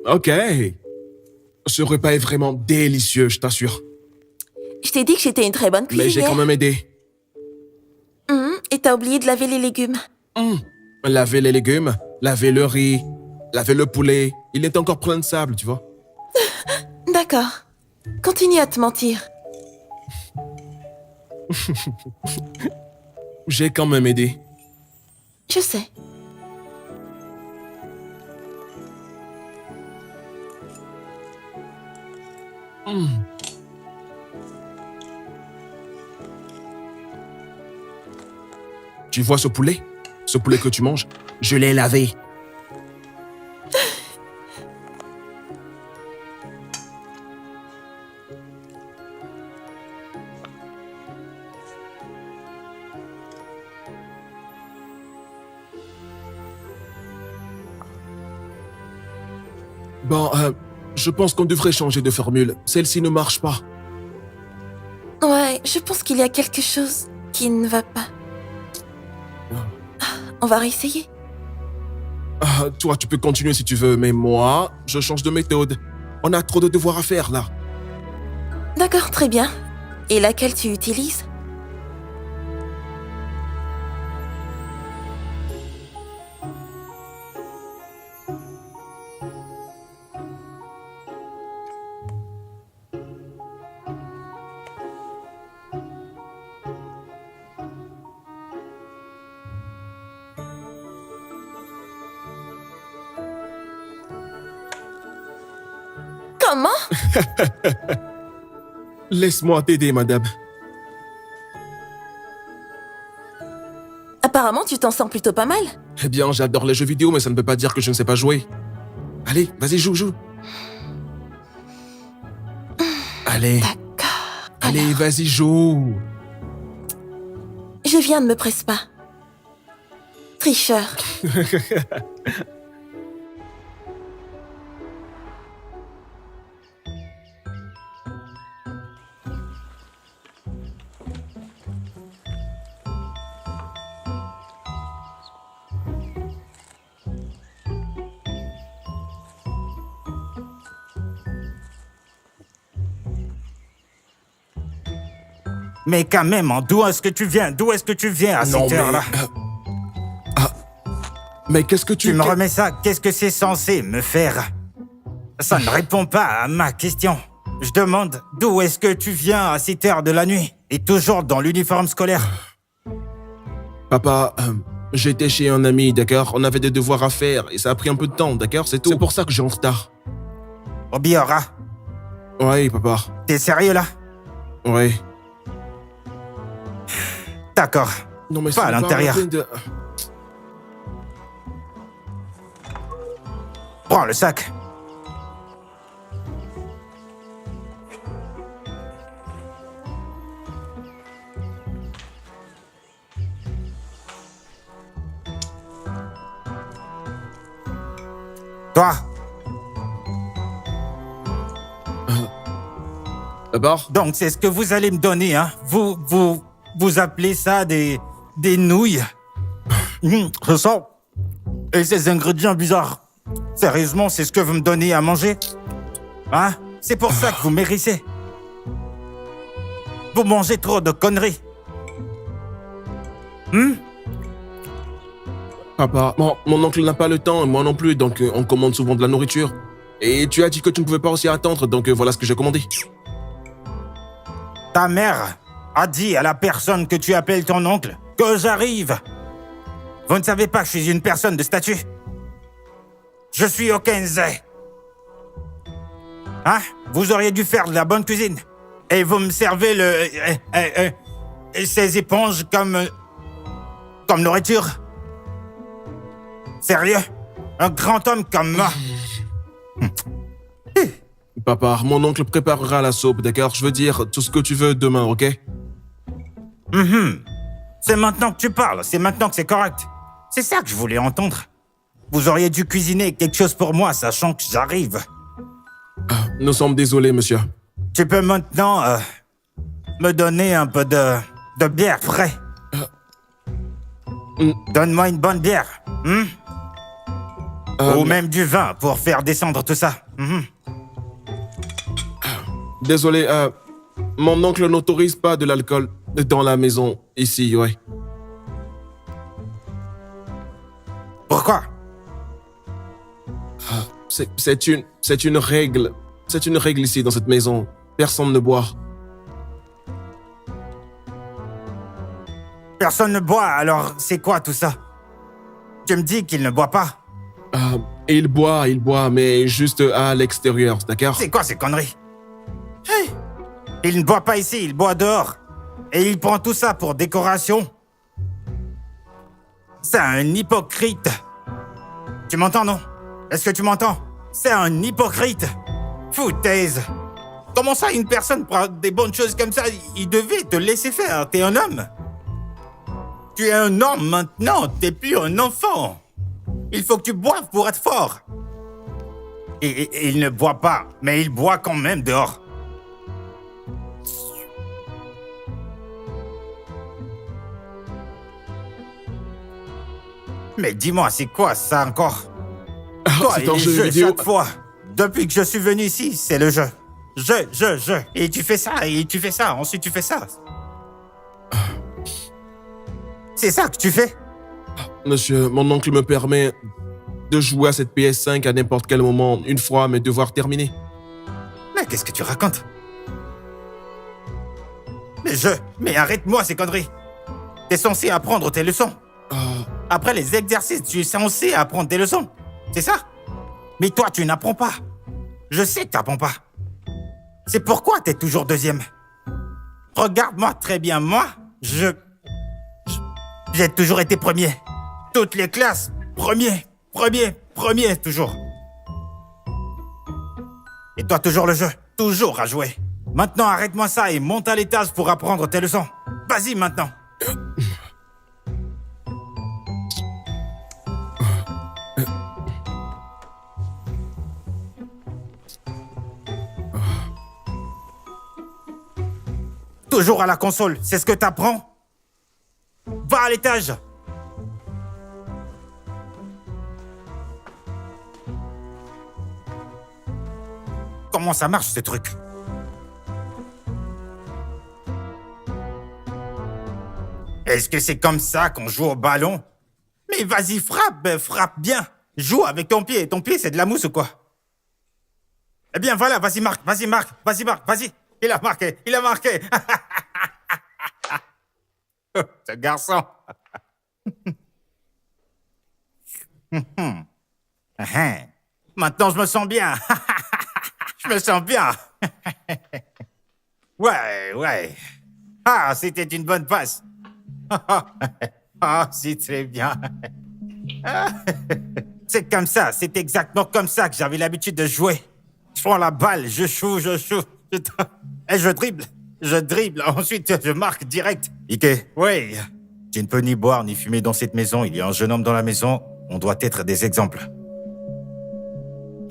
Ok. Ce repas est vraiment délicieux, je t'assure. Je t'ai dit que j'étais une très bonne Mais j'ai cuisinière. quand même aidé. Et t'as oublié de laver les légumes. Laver les légumes, laver le riz, laver le poulet. Il est encore plein de sable, tu vois. D'accord. Continue à te mentir. J'ai quand même aidé. Je sais. Tu vois ce poulet? Ce poulet que tu manges? Je l'ai lavé. Bon, je pense qu'on devrait changer de formule. Celle-ci ne marche pas. Ouais, je pense qu'il y a quelque chose qui ne va pas. On va réessayer. Ah, toi, tu peux continuer si tu veux, mais moi, je change de méthode. On a trop de devoirs à faire, là. D'accord, très bien. Et laquelle tu utilises? Comment? Laisse-moi t'aider, madame. Apparemment, tu t'en sors plutôt pas mal. Eh bien, j'adore les jeux vidéo, mais ça ne veut pas dire que je ne sais pas jouer. Allez, vas-y, joue. Allez, D'accord. allez, vas-y, joue. Je viens de me presse pas. Tricheur. Mais quand même, hein, d'où est-ce que tu viens? D'où est-ce que tu viens à cette heure-là? Mais qu'est-ce que Tu me remets ça? Qu'est-ce que c'est censé me faire? Ça ne répond pas à ma question. Je demande d'où est-ce que tu viens à cette heure de la nuit? Et toujours dans l'uniforme scolaire. Papa, J'étais chez un ami, d'accord? On avait des devoirs à faire et ça a pris un peu de temps, d'accord? C'est tout. C'est pour ça que j'ai en retard. Obiora, Ouais, papa. t'es sérieux là? Ouais. D'accord. Non, mais Pas à c'est l'intérieur. la peine de- Prends le sac. Toi, D'abord, donc c'est ce que vous allez me donner, hein? Vous appelez ça des nouilles? Je sens. Et ces ingrédients bizarres. Sérieusement, c'est ce que vous me donnez à manger? Hein? C'est pour ça que vous mérissez. Vous mangez trop de conneries. papa, bon, mon oncle n'a pas le temps, et moi non plus, donc on commande souvent de la nourriture. Et tu as dit que tu ne pouvais pas aussi attendre, donc voilà ce que j'ai commandé. Ta mère a dit à la personne que tu appelles ton oncle que j'arrive. Vous ne savez pas que je suis une personne de statut? Je suis Okenzai. Hein? Vous auriez dû faire de la bonne cuisine. Et vous me servez ces éponges comme nourriture? Sérieux? Un grand homme comme moi? Papa, mon oncle préparera la soupe, d'accord? Je veux dire tout ce que tu veux demain, ok? C'est maintenant que tu parles, c'est maintenant que c'est correct. C'est ça que je voulais entendre. Vous auriez dû cuisiner quelque chose pour moi, sachant que j'arrive. Nous sommes désolés, monsieur. Tu peux maintenant me donner un peu de bière frais. Donne-moi une bonne bière. Ou même du vin pour faire descendre tout ça. Désolé, mon oncle n'autorise pas de l'alcool dans la maison, ici, ouais. Pourquoi? C'est une règle. C'est une règle ici, dans cette maison. Personne ne boit. Personne ne boit, alors c'est quoi tout ça? Tu me dis qu'il ne boit pas. Il boit, mais juste à l'extérieur, d'accord? C'est quoi ces conneries? Hey! Il ne boit pas ici, il boit dehors. Et il prend tout ça pour décoration. C'est un hypocrite. Tu m'entends, non? Est-ce que tu m'entends? C'est un hypocrite. Foutaise. Comment ça, une personne prend des bonnes choses comme ça? Il devait te laisser faire, t'es un homme. Tu es un homme maintenant, t'es plus un enfant. Il faut que tu boives pour être fort. Et il ne boit pas, mais il boit quand même dehors. Mais dis-moi, c'est quoi ça encore? Toi c'est et un les jeu jeux vidéo. chaque fois. Depuis que je suis venu ici, c'est le jeu. Jeu. Et tu fais ça, et tu fais ça, ensuite tu fais ça. C'est ça que tu fais? Monsieur, mon oncle me permet de jouer à cette PS5 à n'importe quel moment, une fois mes devoirs terminés. Mais qu'est-ce que tu racontes? Mais arrête-moi ces conneries. T'es censé apprendre tes leçons. Après les exercices, tu es censé apprendre tes leçons. C'est ça? Mais toi, tu n'apprends pas. Je sais que tu n'apprends pas. C'est pourquoi tu es toujours deuxième. Regarde-moi très bien. Moi, j'ai toujours été premier. Toutes les classes, premier, toujours. Et toi, toujours le jeu. Toujours à jouer. Maintenant, arrête-moi ça et monte à l'étage pour apprendre tes leçons. Vas-y maintenant. Toujours à la console, c'est ce que t'apprends? Va à l'étage! Comment ça marche ce truc? Est-ce que c'est comme ça qu'on joue au ballon? Mais vas-y, frappe bien! Joue avec ton pied c'est de la mousse ou quoi? Eh bien voilà, vas-y marque, vas-y! Il a marqué! Ce garçon! Maintenant, je me sens bien. Je me sens bien. Ouais. Ah, c'était une bonne passe. Ah, c'est très bien. C'est comme ça, c'est exactement comme ça que j'avais l'habitude de jouer. Je prends la balle, je shoot. Et je dribble, ensuite je marque direct. Ike, oui. Tu ne peux ni boire ni fumer dans cette maison. Il y a un jeune homme dans la maison. On doit être des exemples.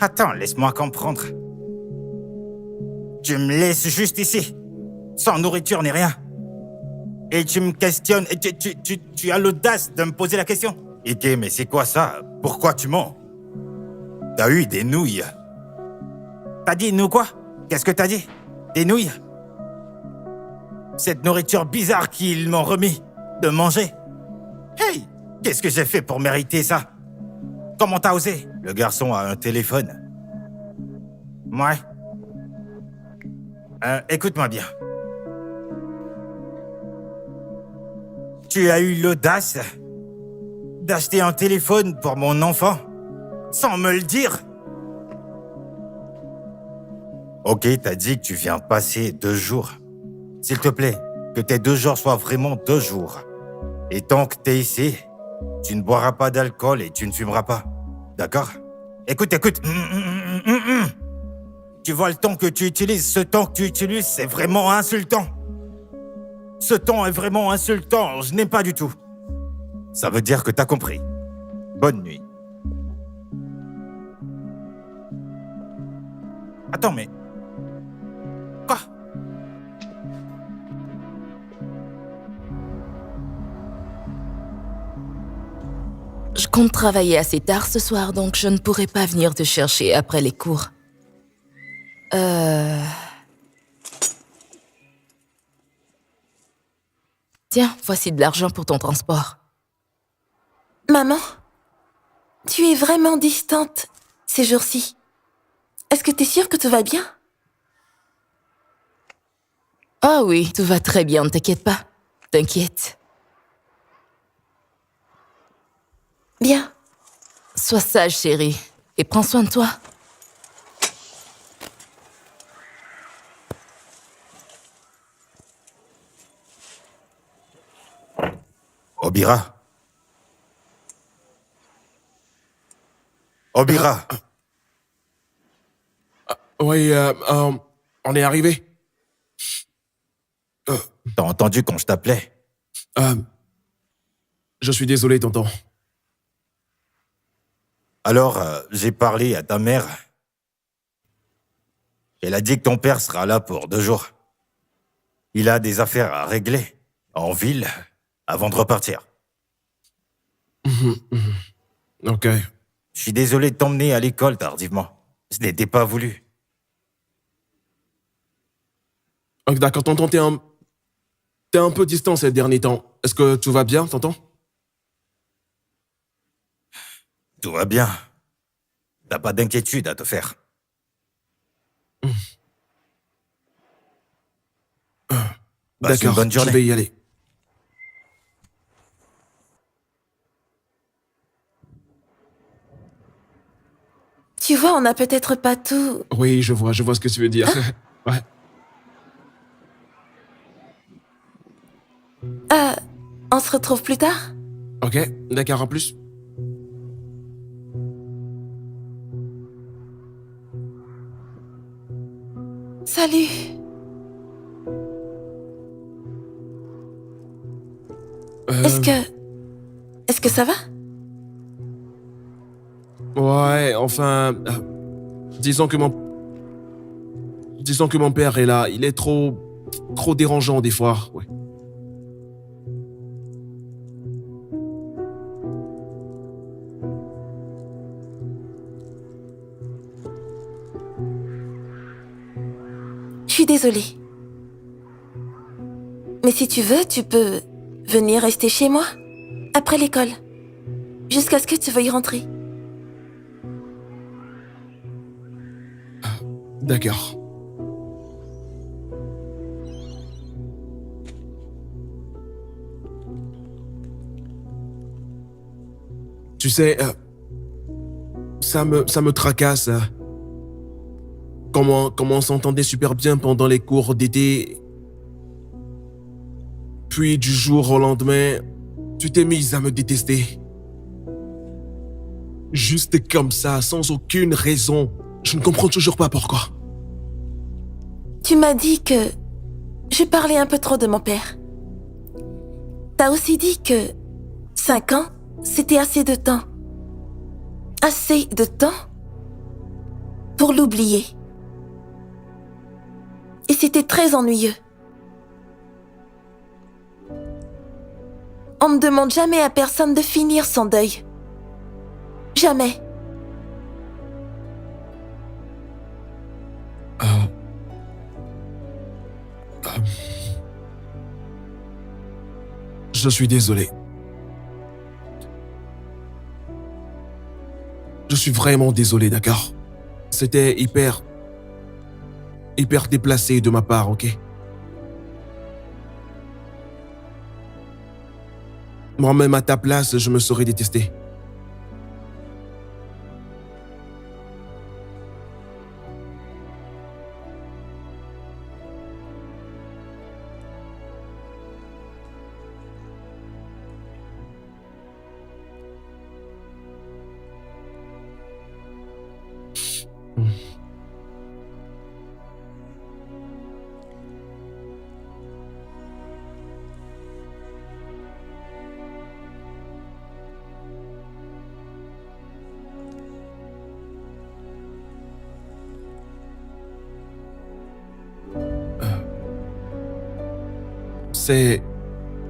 Attends, laisse-moi comprendre. Tu me laisses juste ici, sans nourriture ni rien. Et tu me questionnes, et tu as l'audace de me poser la question. Ike, mais c'est quoi ça? Pourquoi tu mens? T'as eu des nouilles. T'as dit nous quoi? Qu'est-ce que t'as dit? Des nouilles? Cette nourriture bizarre qu'ils m'ont remis de manger. Hey, qu'est-ce que j'ai fait pour mériter ça? Comment t'as osé? Le garçon a un téléphone. Ouais. Écoute-moi bien. Tu as eu l'audace d'acheter un téléphone pour mon enfant sans me le dire. Ok, t'as dit que tu viens passer 2 jours. S'il te plaît, que tes 2 jours soient vraiment 2 jours. Et tant que t'es ici, tu ne boiras pas d'alcool et tu ne fumeras pas. D'accord? Écoute. Tu vois le ton que tu utilises, ce ton que tu utilises, c'est vraiment insultant. Ce ton est vraiment insultant, je n'aime pas du tout. Ça veut dire que t'as compris. Bonne nuit. Attends, mais... Quoi? Je compte travailler assez tard ce soir, donc je ne pourrai pas venir te chercher après les cours. Tiens, voici de l'argent pour ton transport. Maman, tu es vraiment distante ces jours-ci. Est-ce que t'es sûre que tout va bien? Ah oui, tout va très bien, ne t'inquiète pas. T'inquiète. Bien. Sois sage, chérie, et prends soin de toi. Obira. Obira. Oui, on est arrivé. T'as entendu quand je t'appelais? Je suis désolé, tonton. Alors, j'ai parlé à ta mère. Elle a dit que ton père sera là pour 2 jours. Il a des affaires à régler en ville avant de repartir. Ok. Je suis désolé de t'emmener à l'école tardivement. Ce n'était pas voulu. Ok, d'accord, tonton, t'es un peu distant ces derniers temps. Est-ce que tout va bien, tonton? Tout va bien. T'as pas d'inquiétude à te faire. Passe une D'accord, bonne journée. je vais y aller. Tu vois, on n'a peut-être pas tout... Oui, je vois ce que tu veux dire. Ouais. On se retrouve plus tard? Ok, d'accord, en plus. Salut. Est-ce que ça va? Ouais, enfin... disons que mon père est là. Il est trop dérangeant des fois, ouais. Je suis désolée. Mais si tu veux, tu peux venir rester chez moi après l'école, jusqu'à ce que tu veuilles rentrer. D'accord. Tu sais, ça me tracasse. Comment on s'entendait super bien pendant les cours d'été. Puis du jour au lendemain, tu t'es mise à me détester. Juste comme ça, sans aucune raison. Je ne comprends toujours pas pourquoi. Tu m'as dit que je parlais un peu trop de mon père. T'as aussi dit que 5 ans, c'était assez de temps. Assez de temps pour l'oublier. Et c'était très ennuyeux. On ne demande jamais à personne de finir son deuil. Jamais. Je suis désolé. Je suis vraiment désolé, d'accord? C'était hyper déplacé de ma part, ok? Moi-même à ta place, je me serais détesté.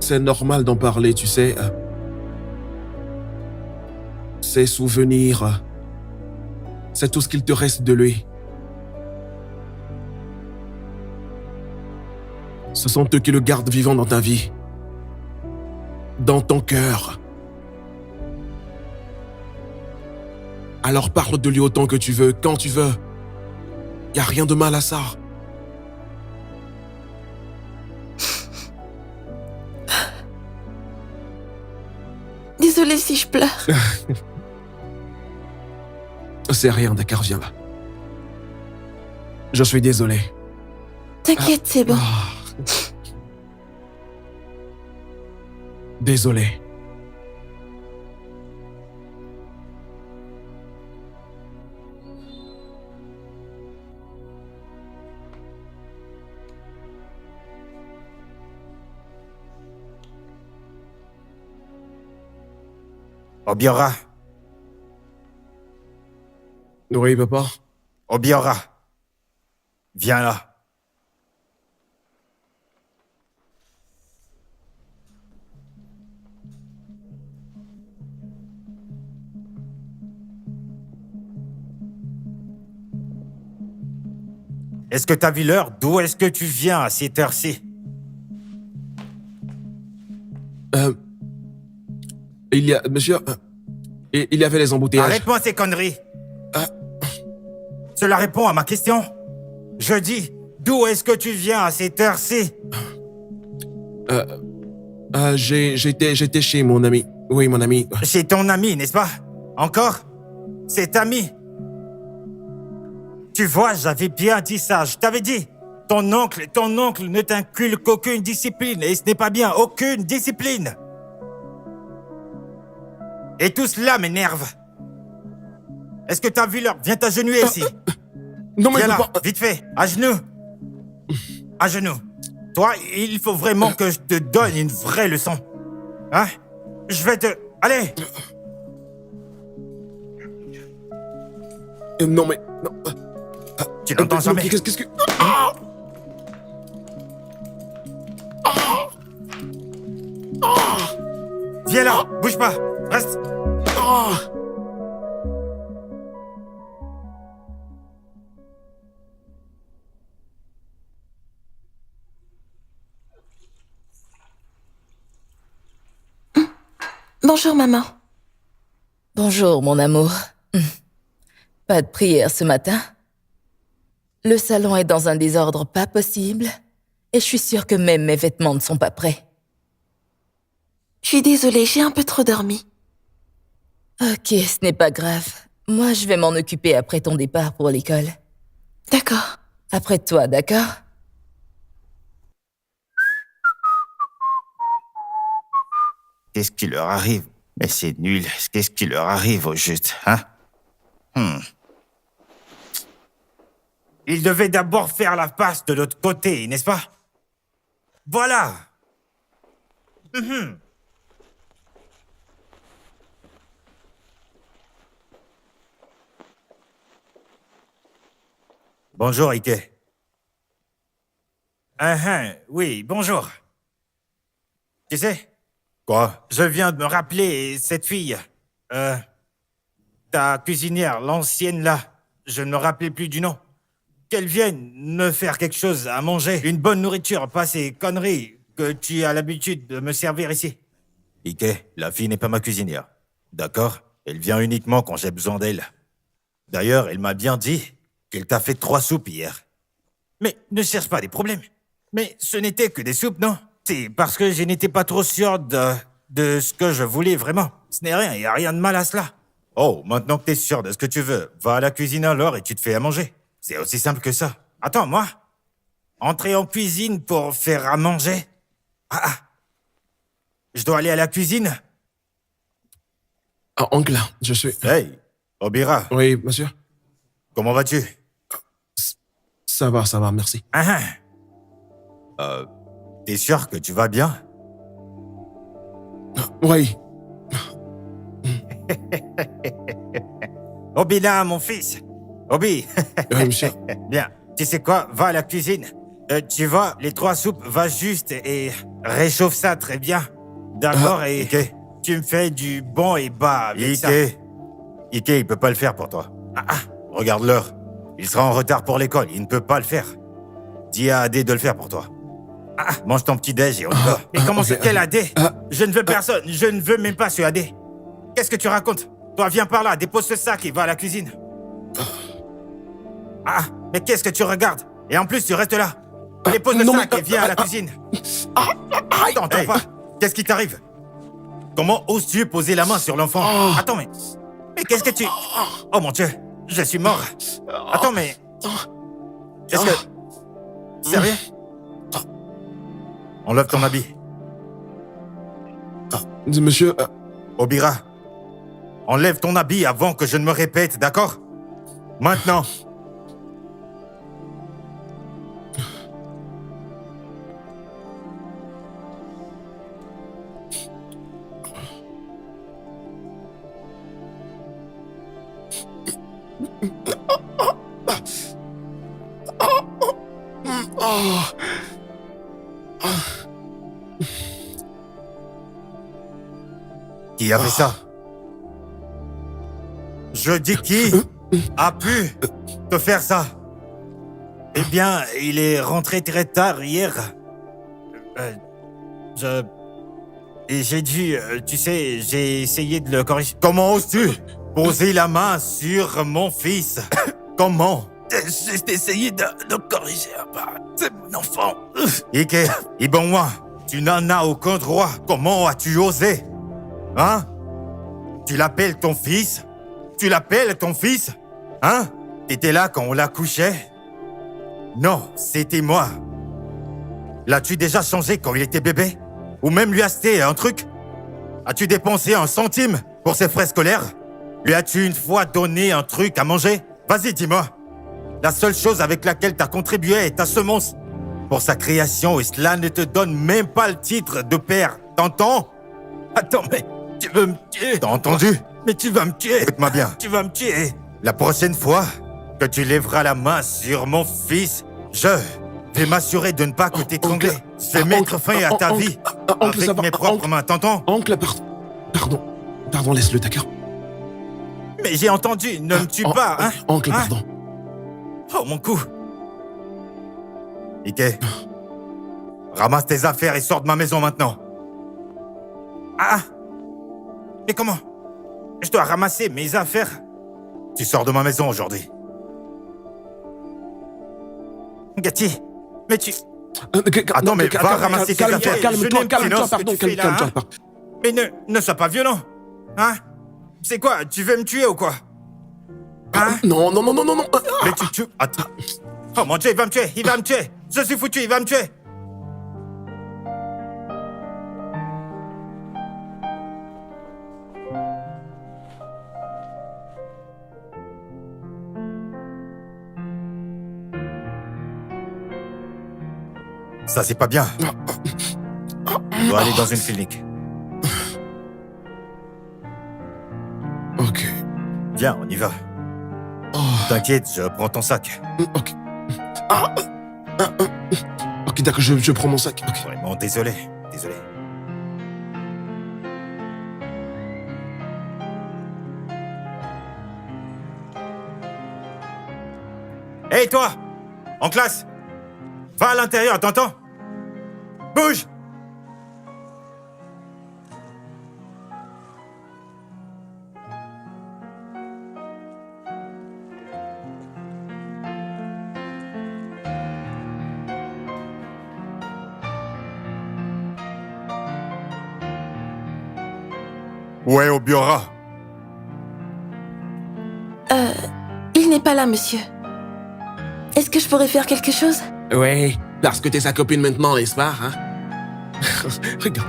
C'est normal d'en parler, tu sais. Ces souvenirs, c'est tout ce qu'il te reste de lui. Ce sont eux qui le gardent vivant dans ta vie. Dans ton cœur. Alors parle de lui autant que tu veux, quand tu veux. Y a rien de mal à ça. Désolée si je pleure. C'est rien, d'accord, viens là. Je suis désolé. T'inquiète, c'est bon. Désolé. Obiora, Oui, papa. Obiora, viens là. Est-ce que t'as vu l'heure? D'où est-ce que tu viens à cette heure-ci? Monsieur, il y avait les embouteillages. Arrête-moi ces conneries. Cela répond à ma question. Je dis, d'où est-ce que tu viens à cette heure-ci? J'étais chez mon ami. Oui, mon ami. Chez ton ami, n'est-ce pas? Encore? Cet ami? Tu vois, j'avais bien dit ça. Je t'avais dit. Ton oncle ne t'inculque qu'aucune discipline. Et ce n'est pas bien. Aucune discipline. Et tout cela m'énerve. Est-ce que t'as vu l'heure? Viens t'agenouiller ici. Non, mais Viens là, papa. vite fait. À genoux. À genoux. Toi, il faut vraiment que je te donne une vraie leçon. Hein? Je vais te... Allez! Non, mais... Non. Tu n'entends jamais. Qu'est-ce que... Viens là, bouge pas. Reste. Bonjour, maman. Bonjour, mon amour. Pas de prière ce matin? Le salon est dans un désordre pas possible et je suis sûre que même mes vêtements ne sont pas prêts. Je suis désolée, j'ai un peu trop dormi. Ok, ce n'est pas grave. Moi, je vais m'en occuper après ton départ pour l'école. D'accord. Après toi, d'accord? Qu'est-ce qui leur arrive? Mais c'est nul. Qu'est-ce qui leur arrive au juste, hein? Ils devaient d'abord faire la passe de l'autre côté, n'est-ce pas? Voilà. Bonjour, Ike. Oui, bonjour. Tu sais? Quoi? Je viens de me rappeler cette fille. Ta cuisinière, l'ancienne là. Je ne me rappelais plus du nom. Qu'elle vienne me faire quelque chose à manger. Une bonne nourriture, pas ces conneries que tu as l'habitude de me servir ici. Ike, la fille n'est pas ma cuisinière. D'accord? Elle vient uniquement quand j'ai besoin d'elle. D'ailleurs, elle m'a bien dit qu'elle t'a fait 3 soupes hier. Mais ne cherche pas des problèmes. Mais ce n'était que des soupes, non? C'est parce que je n'étais pas trop sûr de ce que je voulais vraiment. Ce n'est rien, il n'y a rien de mal à cela. Oh, maintenant que t'es sûr de ce que tu veux, va à la cuisine alors et tu te fais à manger. C'est aussi simple que ça. Attends, moi? Entrer en cuisine pour faire à manger? Je dois aller à la cuisine? Ah, oncle, je suis... Hey, Obira, Oui, monsieur. comment vas-tu? Ça va, merci. T'es sûr que tu vas bien? Oui. Obi là, mon fils. Obi. Oui, monsieur. Bien. Tu sais quoi? Va à la cuisine. Tu vois, les 3 soupes, va juste et réchauffe ça très bien. D'accord? Et Ike, tu me fais du bon et bas avec ça. Ike, il peut pas le faire pour toi. Regarde l'heure. Il sera en retard pour l'école. Il ne peut pas le faire. Dis à Adé de le faire pour toi. Mange ton petit déj et on y va. Mais comment c'est quel Adé? Je ne veux personne. Je ne veux même pas ce Adé. Qu'est-ce que tu racontes? Toi, viens par là. Dépose ce sac et va à la cuisine. Mais qu'est-ce que tu regardes? Et en plus, tu restes là. Dépose le sac et viens à la cuisine. T'entends pas? Qu'est-ce qui t'arrive? Comment oses-tu poser la main sur l'enfant? Attends, mais qu'est-ce que tu... Oh mon Dieu, je suis mort. Attends, mais... Qu'est-ce que... Sérieux? Enlève ton habit. Monsieur... Obira, enlève ton habit avant que je ne me répète, d'accord? Maintenant. Qui a fait ça? Je dis qui a pu te faire ça? Eh bien, il est rentré très tard hier. Et j'ai dû... tu sais, j'ai essayé de le corriger. Comment oses-tu poser la main sur mon fils? Comment? J'ai juste essayé de le corriger, c'est mon enfant. Ike, Ibonwa, tu n'en as aucun droit. Comment as-tu osé? Hein? Tu l'appelles ton fils? Tu l'appelles ton fils? Hein? T'étais là quand on l'a couché? Non, c'était moi. L'as-tu déjà changé quand il était bébé? Ou même lui acheté un truc? As-tu dépensé 1 centime pour ses frais scolaires? Lui as-tu une fois donné un truc à manger? Vas-y, dis-moi. La seule chose avec laquelle t'as contribué est ta semence. Pour sa création, et cela ne te donne même pas le titre de père. T'entends? Attends, mais tu veux me tuer? T'as entendu? Mais tu vas me tuer. Écoute-moi bien. Tu vas me tuer. La prochaine fois que tu lèveras la main sur mon fils, je vais m'assurer de ne pas que t'étrangler. Je vais mettre fin à ta vie avec mes propres mains. T'entends? Oncle, pardon, laisse-le, d'accord? Mais j'ai entendu, ne me tue pas, hein? Oncle, pardon. Oh, mon cou. Ike, ramasse tes affaires et sors de ma maison maintenant. Mais comment? Je dois ramasser mes affaires. Tu sors de ma maison aujourd'hui. Gatti, mais tu... Attends, mais va ramasser tes affaires. Calme-toi, pardon, Mais ne sois pas violent. Hein? C'est quoi? Tu veux me tuer ou quoi? Hein? Non, non, non, non, non, non. Mais tu... Attends. Oh mon Dieu, il va me tuer, il va me tuer. Je suis foutu, il va me tuer. Ça, c'est pas bien. On doit aller dans une clinique. Ok. Viens, on y va. T'inquiète, je prends ton sac. Ok. Ok, d'accord, je prends mon sac. Ok. Vraiment désolé, désolé. Hé, toi! En classe! Va à l'intérieur, t'entends? Bouge! Ouais, au bureau. Il n'est pas là, monsieur. Est-ce que je pourrais faire quelque chose? Ouais, parce que t'es sa copine maintenant, n'est-ce pas, hein? Regarde.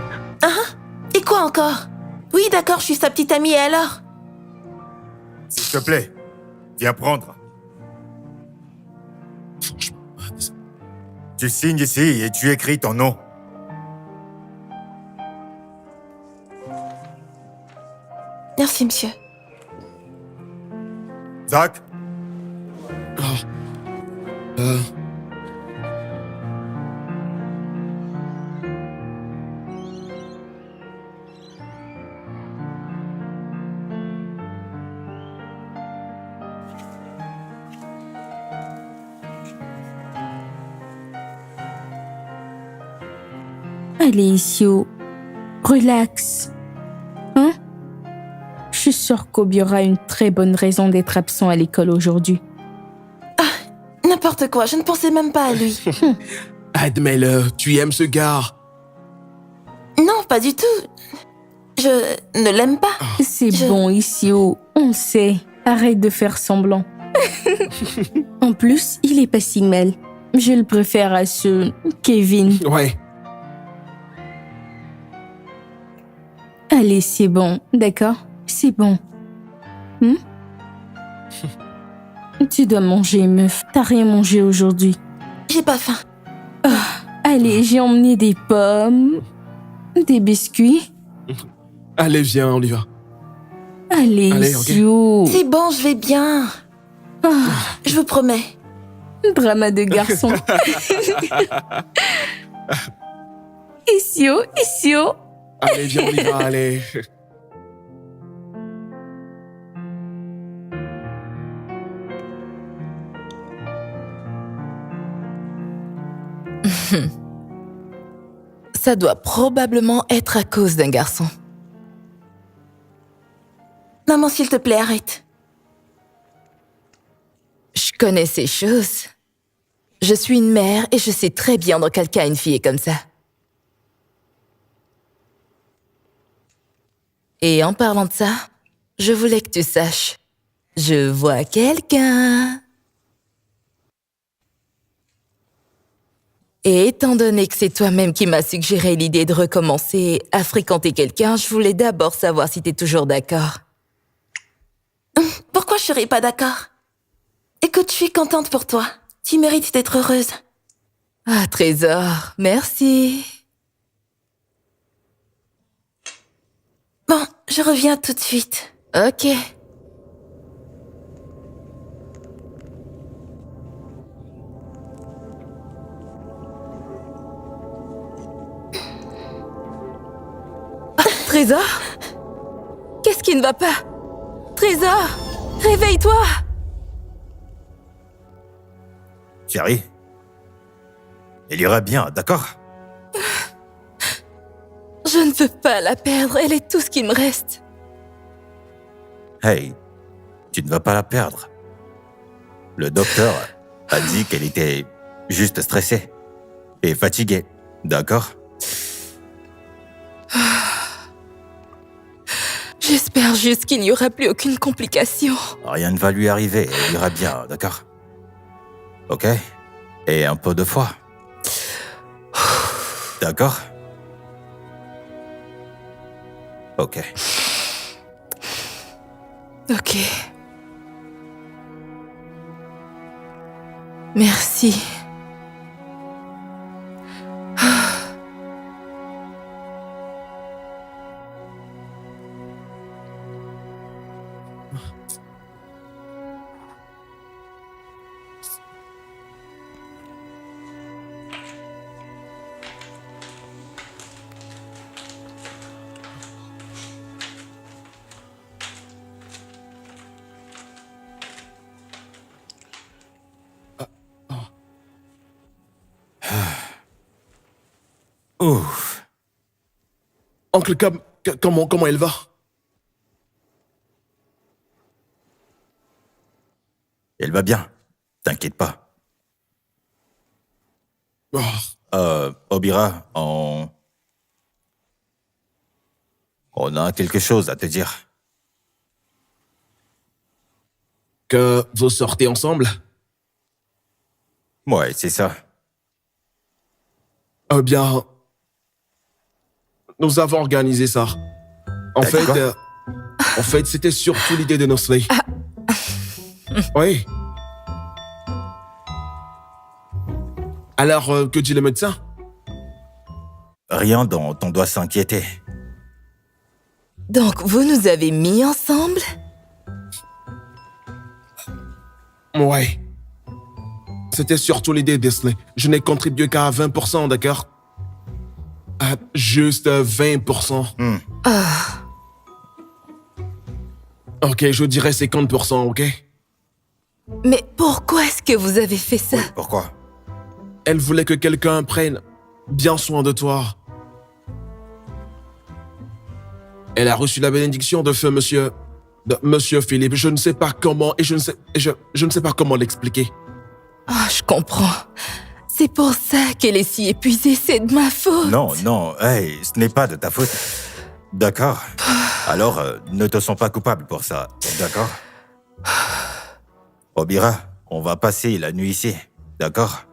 Et quoi encore? Oui, d'accord, je suis sa petite amie, et alors? S'il te plaît, viens prendre. Franchement. Tu signes ici et tu écris ton nom. Merci, monsieur. Zach, Allez, Issio. Relax. Hein? Je suis sûre qu'Obi aura une très bonne raison d'être absent à l'école aujourd'hui. N'importe quoi, je ne pensais même pas à lui. Admets-le, tu aimes ce gars. Non, pas du tout. Je ne l'aime pas. C'est Je- bon, Issio. On le sait. Arrête de faire semblant. En plus, il est pas si mal. Je le préfère à ce Kevin. Ouais. Allez, c'est bon, d'accord? C'est bon. Tu dois manger, meuf. T'as rien mangé aujourd'hui. J'ai pas faim. Allez, j'ai emmené des pommes, des biscuits. Allez, viens, on y va. Allez, Allez, ok. Issio. C'est bon, je vais bien. Je vous promets. Drama de garçon. Issio, Issio. Allez, viens, on y va, allez. Ça doit probablement être à cause d'un garçon. Maman, s'il te plaît, arrête. Je connais ces choses. Je suis une mère et je sais très bien dans quel cas une fille est comme ça. Et en parlant de ça, je voulais que tu saches. Je vois quelqu'un. Et étant donné que c'est toi-même qui m'as suggéré l'idée de recommencer à fréquenter quelqu'un, je voulais d'abord savoir si t'es toujours d'accord. Pourquoi je serais pas d'accord? Écoute, je suis contente pour toi. Tu mérites d'être heureuse. Ah, Trésor, merci. Bon, je reviens tout de suite. Ok. Ah, Trésor? Qu'est-ce qui ne va pas? Trésor, réveille-toi! chérie. Elle ira bien, d'accord? Je ne veux pas la perdre, elle est tout ce qui me reste. Hey, tu ne vas pas la perdre. Le docteur a dit qu'elle était juste stressée et fatiguée, d'accord? J'espère juste qu'il n'y aura plus aucune complication. Rien ne va lui arriver, elle ira bien, d'accord? Ok? Et un peu de foi. D'accord? Ok. Ok. Merci. Ouf. Oncle Cam, comment elle va? Elle va bien. T'inquiète pas. Oh, Obira, on a quelque chose à te dire. que vous sortez ensemble? Ouais, c'est ça. Eh bien, nous avons organisé ça. En T'as dit fait, quoi? c'était surtout l'idée de Nosley. Oui. Alors, que dit le médecin? Rien dont on doit s'inquiéter. Donc, vous nous avez mis ensemble? Ouais. C'était surtout l'idée d'Isley. Je n'ai contribué qu'à 20%, d'accord? Juste 20%. Ok, je dirais 50%, ok? Mais pourquoi est-ce que vous avez fait ça? Pourquoi? Elle voulait que quelqu'un prenne bien soin de toi. Elle a reçu la bénédiction de feu Monsieur Philippe. Je ne sais pas comment et je ne sais pas comment l'expliquer. Ah, je comprends. C'est pour ça qu'elle est si épuisée, c'est de ma faute. Non, hey, ce n'est pas de ta faute. D'accord. Alors, ne te sens pas coupable pour ça, d'accord? Obira, on va passer la nuit ici, d'accord?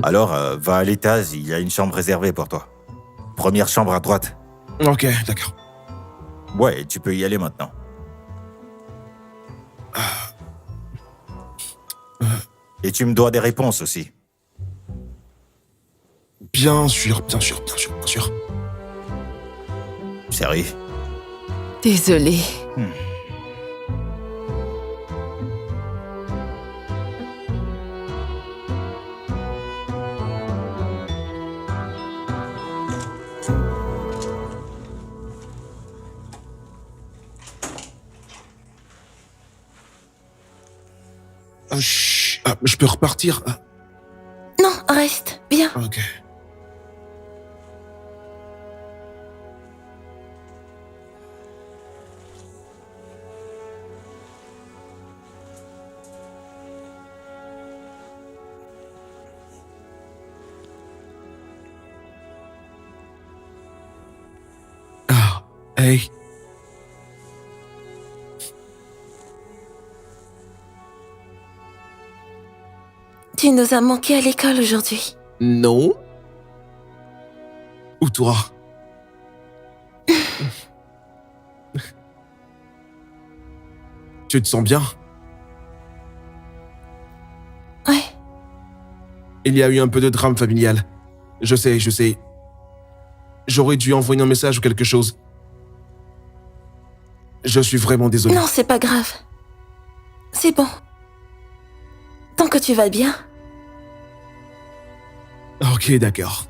Alors, va à l'étage, il y a une chambre réservée pour toi. Première chambre à droite. Ok, d'accord. Ouais, tu peux y aller maintenant. Et tu me dois des réponses aussi. Bien sûr, bien sûr, bien sûr, bien sûr. Chérie. Désolée. Chut, je peux repartir? Non, reste. Viens. Ok. Ah, hey. Tu nous as manqué à l'école aujourd'hui. Non? Ou toi? Tu te sens bien? Ouais. Il y a eu un peu de drame familial. Je sais. J'aurais dû envoyer un message ou quelque chose. Je suis vraiment désolé. Non, c'est pas grave. C'est bon. Tant que tu vas bien. Ok, d'accord.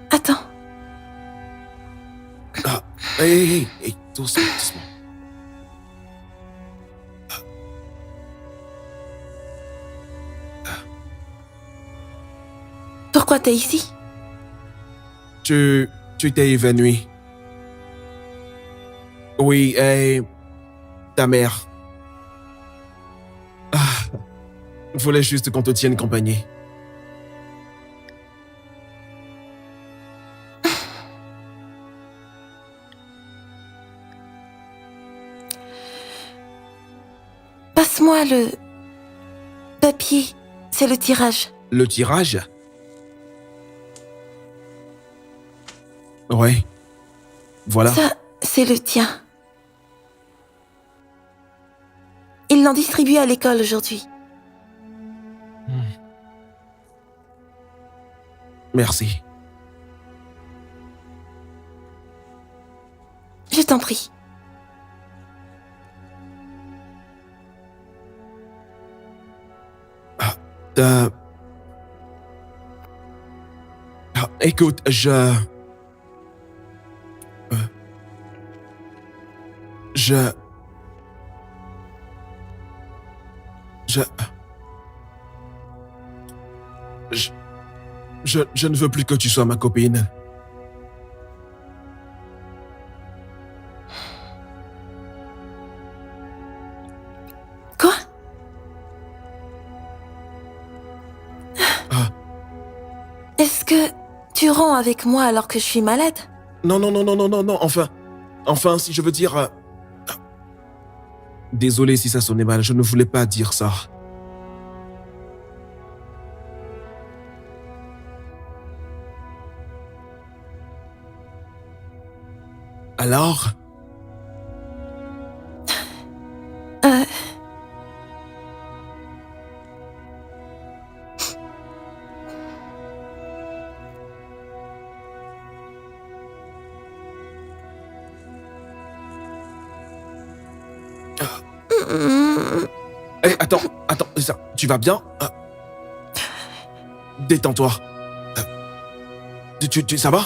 Attends. Ah, hey, doucement. Pourquoi t'es ici? Tu t'es évanoui. Oui, et ta mère. Voulait juste qu'on te tienne compagnie. Passe-moi le papier. C'est le tirage. Le tirage? Ouais. Voilà. Ça, c'est le tien. Ils l'ont distribué à l'école aujourd'hui. Merci. Je t'en prie. Écoute, je... Je ne veux plus que tu sois ma copine. Quoi? Est-ce que tu romps avec moi alors que je suis malade? Non, enfin, si je veux dire... Désolé si ça sonnait mal, je ne voulais pas dire ça. Alors? Hey, attends, tu vas bien? Détends-toi. Ça va?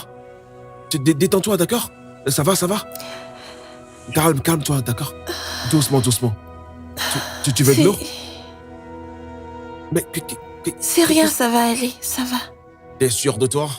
Détends-toi, d'accord? Ça va? Calme-toi, d'accord? Doucement. Tu veux de l'eau? Mais... C'est rien, ça va aller, ça va. T'es sûr de toi?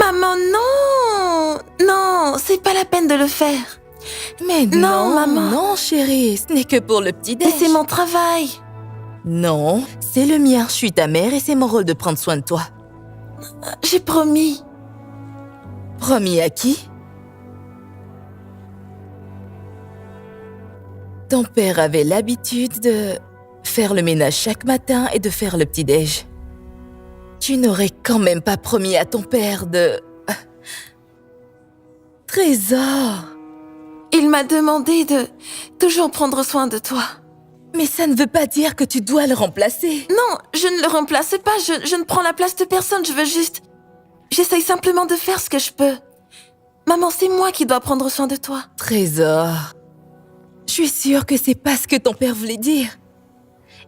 Maman, non! Non, c'est pas la peine de le faire. Mais Non, maman. Non, chérie, ce n'est que pour le petit-déj. Mais c'est mon travail. Non, c'est le mien. Je suis ta mère et c'est mon rôle de prendre soin de toi. J'ai promis. Promis à qui? Ton père avait l'habitude de faire le ménage chaque matin et de faire le petit-déj. Tu n'aurais quand même pas promis à ton père de... Trésor! Il m'a demandé de toujours prendre soin de toi. Mais ça ne veut pas dire que tu dois le remplacer. Non, je ne le remplace pas, je ne prends la place de personne, je veux juste... J'essaye simplement de faire ce que je peux. Maman, c'est moi qui dois prendre soin de toi. Trésor, je suis sûre que c'est pas ce que ton père voulait dire.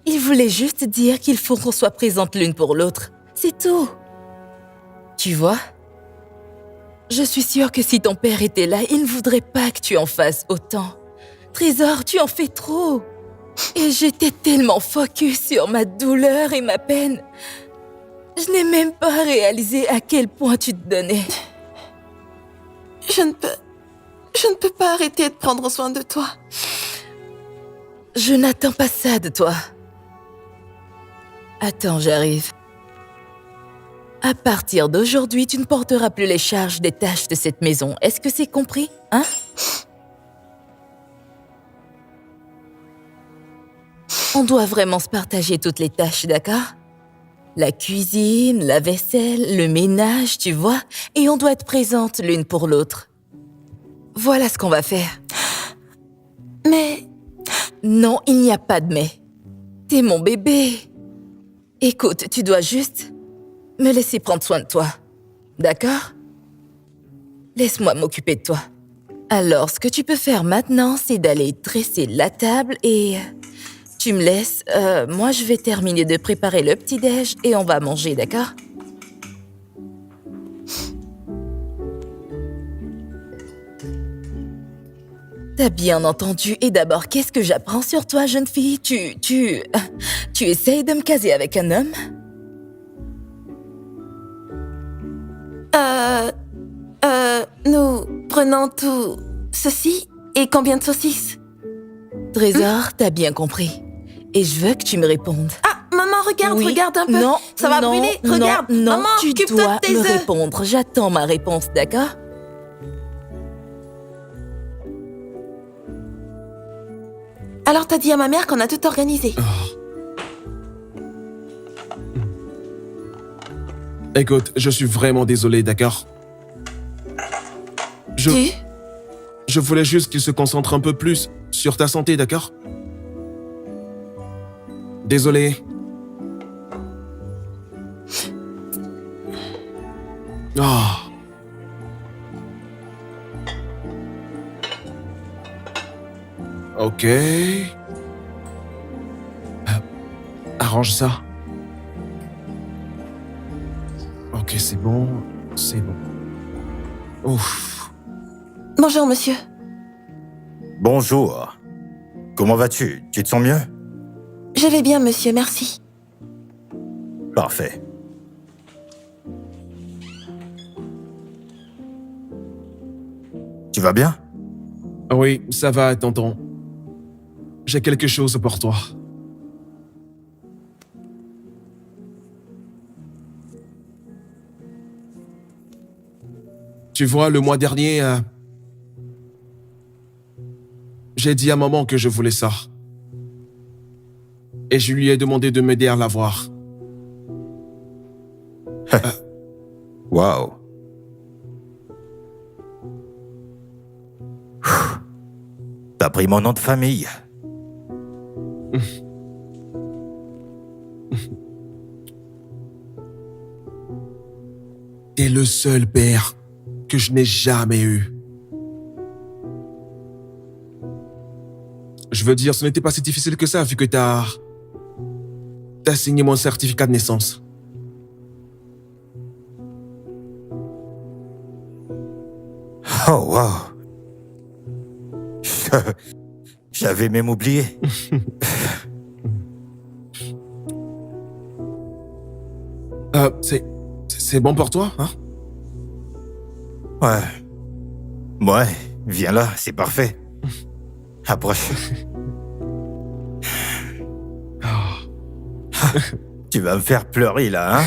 Il voulait juste dire qu'il faut qu'on soit présentes l'une pour l'autre. C'est tout. Tu vois? Je suis sûre que si ton père était là, il ne voudrait pas que tu en fasses autant. Trésor, tu en fais trop. Et j'étais tellement focus sur ma douleur et ma peine. Je n'ai même pas réalisé à quel point tu te donnais. Je ne peux pas arrêter de prendre soin de toi. Je n'attends pas ça de toi. Attends, j'arrive. À partir d'aujourd'hui, tu ne porteras plus les charges des tâches de cette maison. Est-ce que c'est compris, hein? On doit vraiment se partager toutes les tâches, d'accord? La cuisine, la vaisselle, le ménage, tu vois? Et on doit être présentes l'une pour l'autre. Voilà ce qu'on va faire. Mais... Non, il n'y a pas de mais. T'es mon bébé. Écoute, tu dois juste me laisser prendre soin de toi. D'accord? Laisse-moi m'occuper de toi. Alors, ce que tu peux faire maintenant, c'est d'aller dresser la table et... Tu me laisses, moi je vais terminer de préparer le petit-déj et on va manger, d'accord? T'as bien entendu. Et d'abord, qu'est-ce que j'apprends sur toi, jeune fille? Tu essayes de me caser avec un homme? Nous prenons tout ceci et combien de saucisses? Trésor, t'as bien compris. Et je veux que tu me répondes. Ah, maman, regarde, Oui. regarde un peu. Non, ça va non, brûler. non, Regarde, non, maman, tu occupe-toi dois de tes me œufs. répondre. J'attends ma réponse, d'accord? Alors t'as dit à ma mère qu'on a tout organisé. Écoute, je suis vraiment désolé, d'accord? Je voulais juste qu'il se concentre un peu plus sur ta santé, d'accord? Désolé. Ah. Ok. Arrange ça. Ok, c'est bon. C'est bon. Ouf. Bonjour, monsieur. Bonjour. Comment vas-tu? Tu te sens mieux? Je vais bien, monsieur, merci. Parfait. Tu vas bien? Oui, ça va, tonton. J'ai quelque chose pour toi. Tu vois, le mois dernier, j'ai dit à maman que je voulais ça. Et je lui ai demandé de m'aider à l'avoir. Waouh. T'as pris mon nom de famille. T'es le seul père que je n'ai jamais eu. Je veux dire, ce n'était pas si difficile que ça, vu que t'as signé mon certificat de naissance. Oh, wow. J'avais même oublié. C'est bon pour toi, hein? Ouais. Ouais, viens là, c'est parfait. Approche. Tu vas me faire pleurer, là, hein?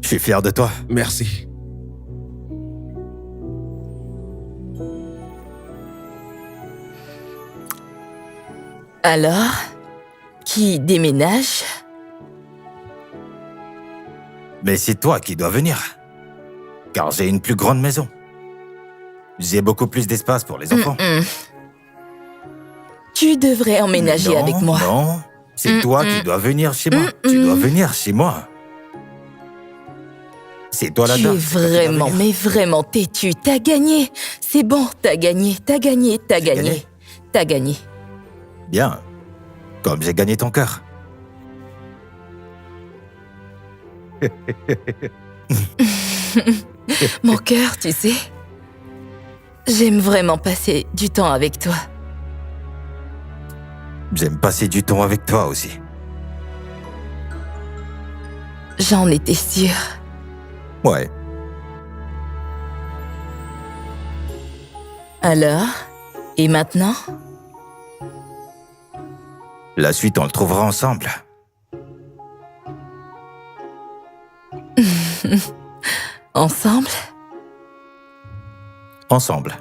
Je suis fier de toi. Merci. Alors, qui déménage? Mais c'est toi qui dois venir. Car j'ai une plus grande maison. J'ai beaucoup plus d'espace pour les enfants. Tu devrais emménager Non, avec moi. Non, c'est toi qui dois venir chez moi. Tu dois venir chez moi. C'est toi la Tu dame. es c'est toi qui dois vraiment, venir. mais vraiment têtu. T'as gagné. C'est bon, t'as gagné, t'as gagné, t'as J'ai gagné. gagné. T'as gagné. Bien. Comme j'ai gagné ton cœur. Mon cœur, tu sais. J'aime vraiment passer du temps avec toi. J'aime passer du temps avec toi aussi. J'en étais sûre. Ouais. Alors, et maintenant? La suite, on le trouvera ensemble. Ensemble? Ensemble.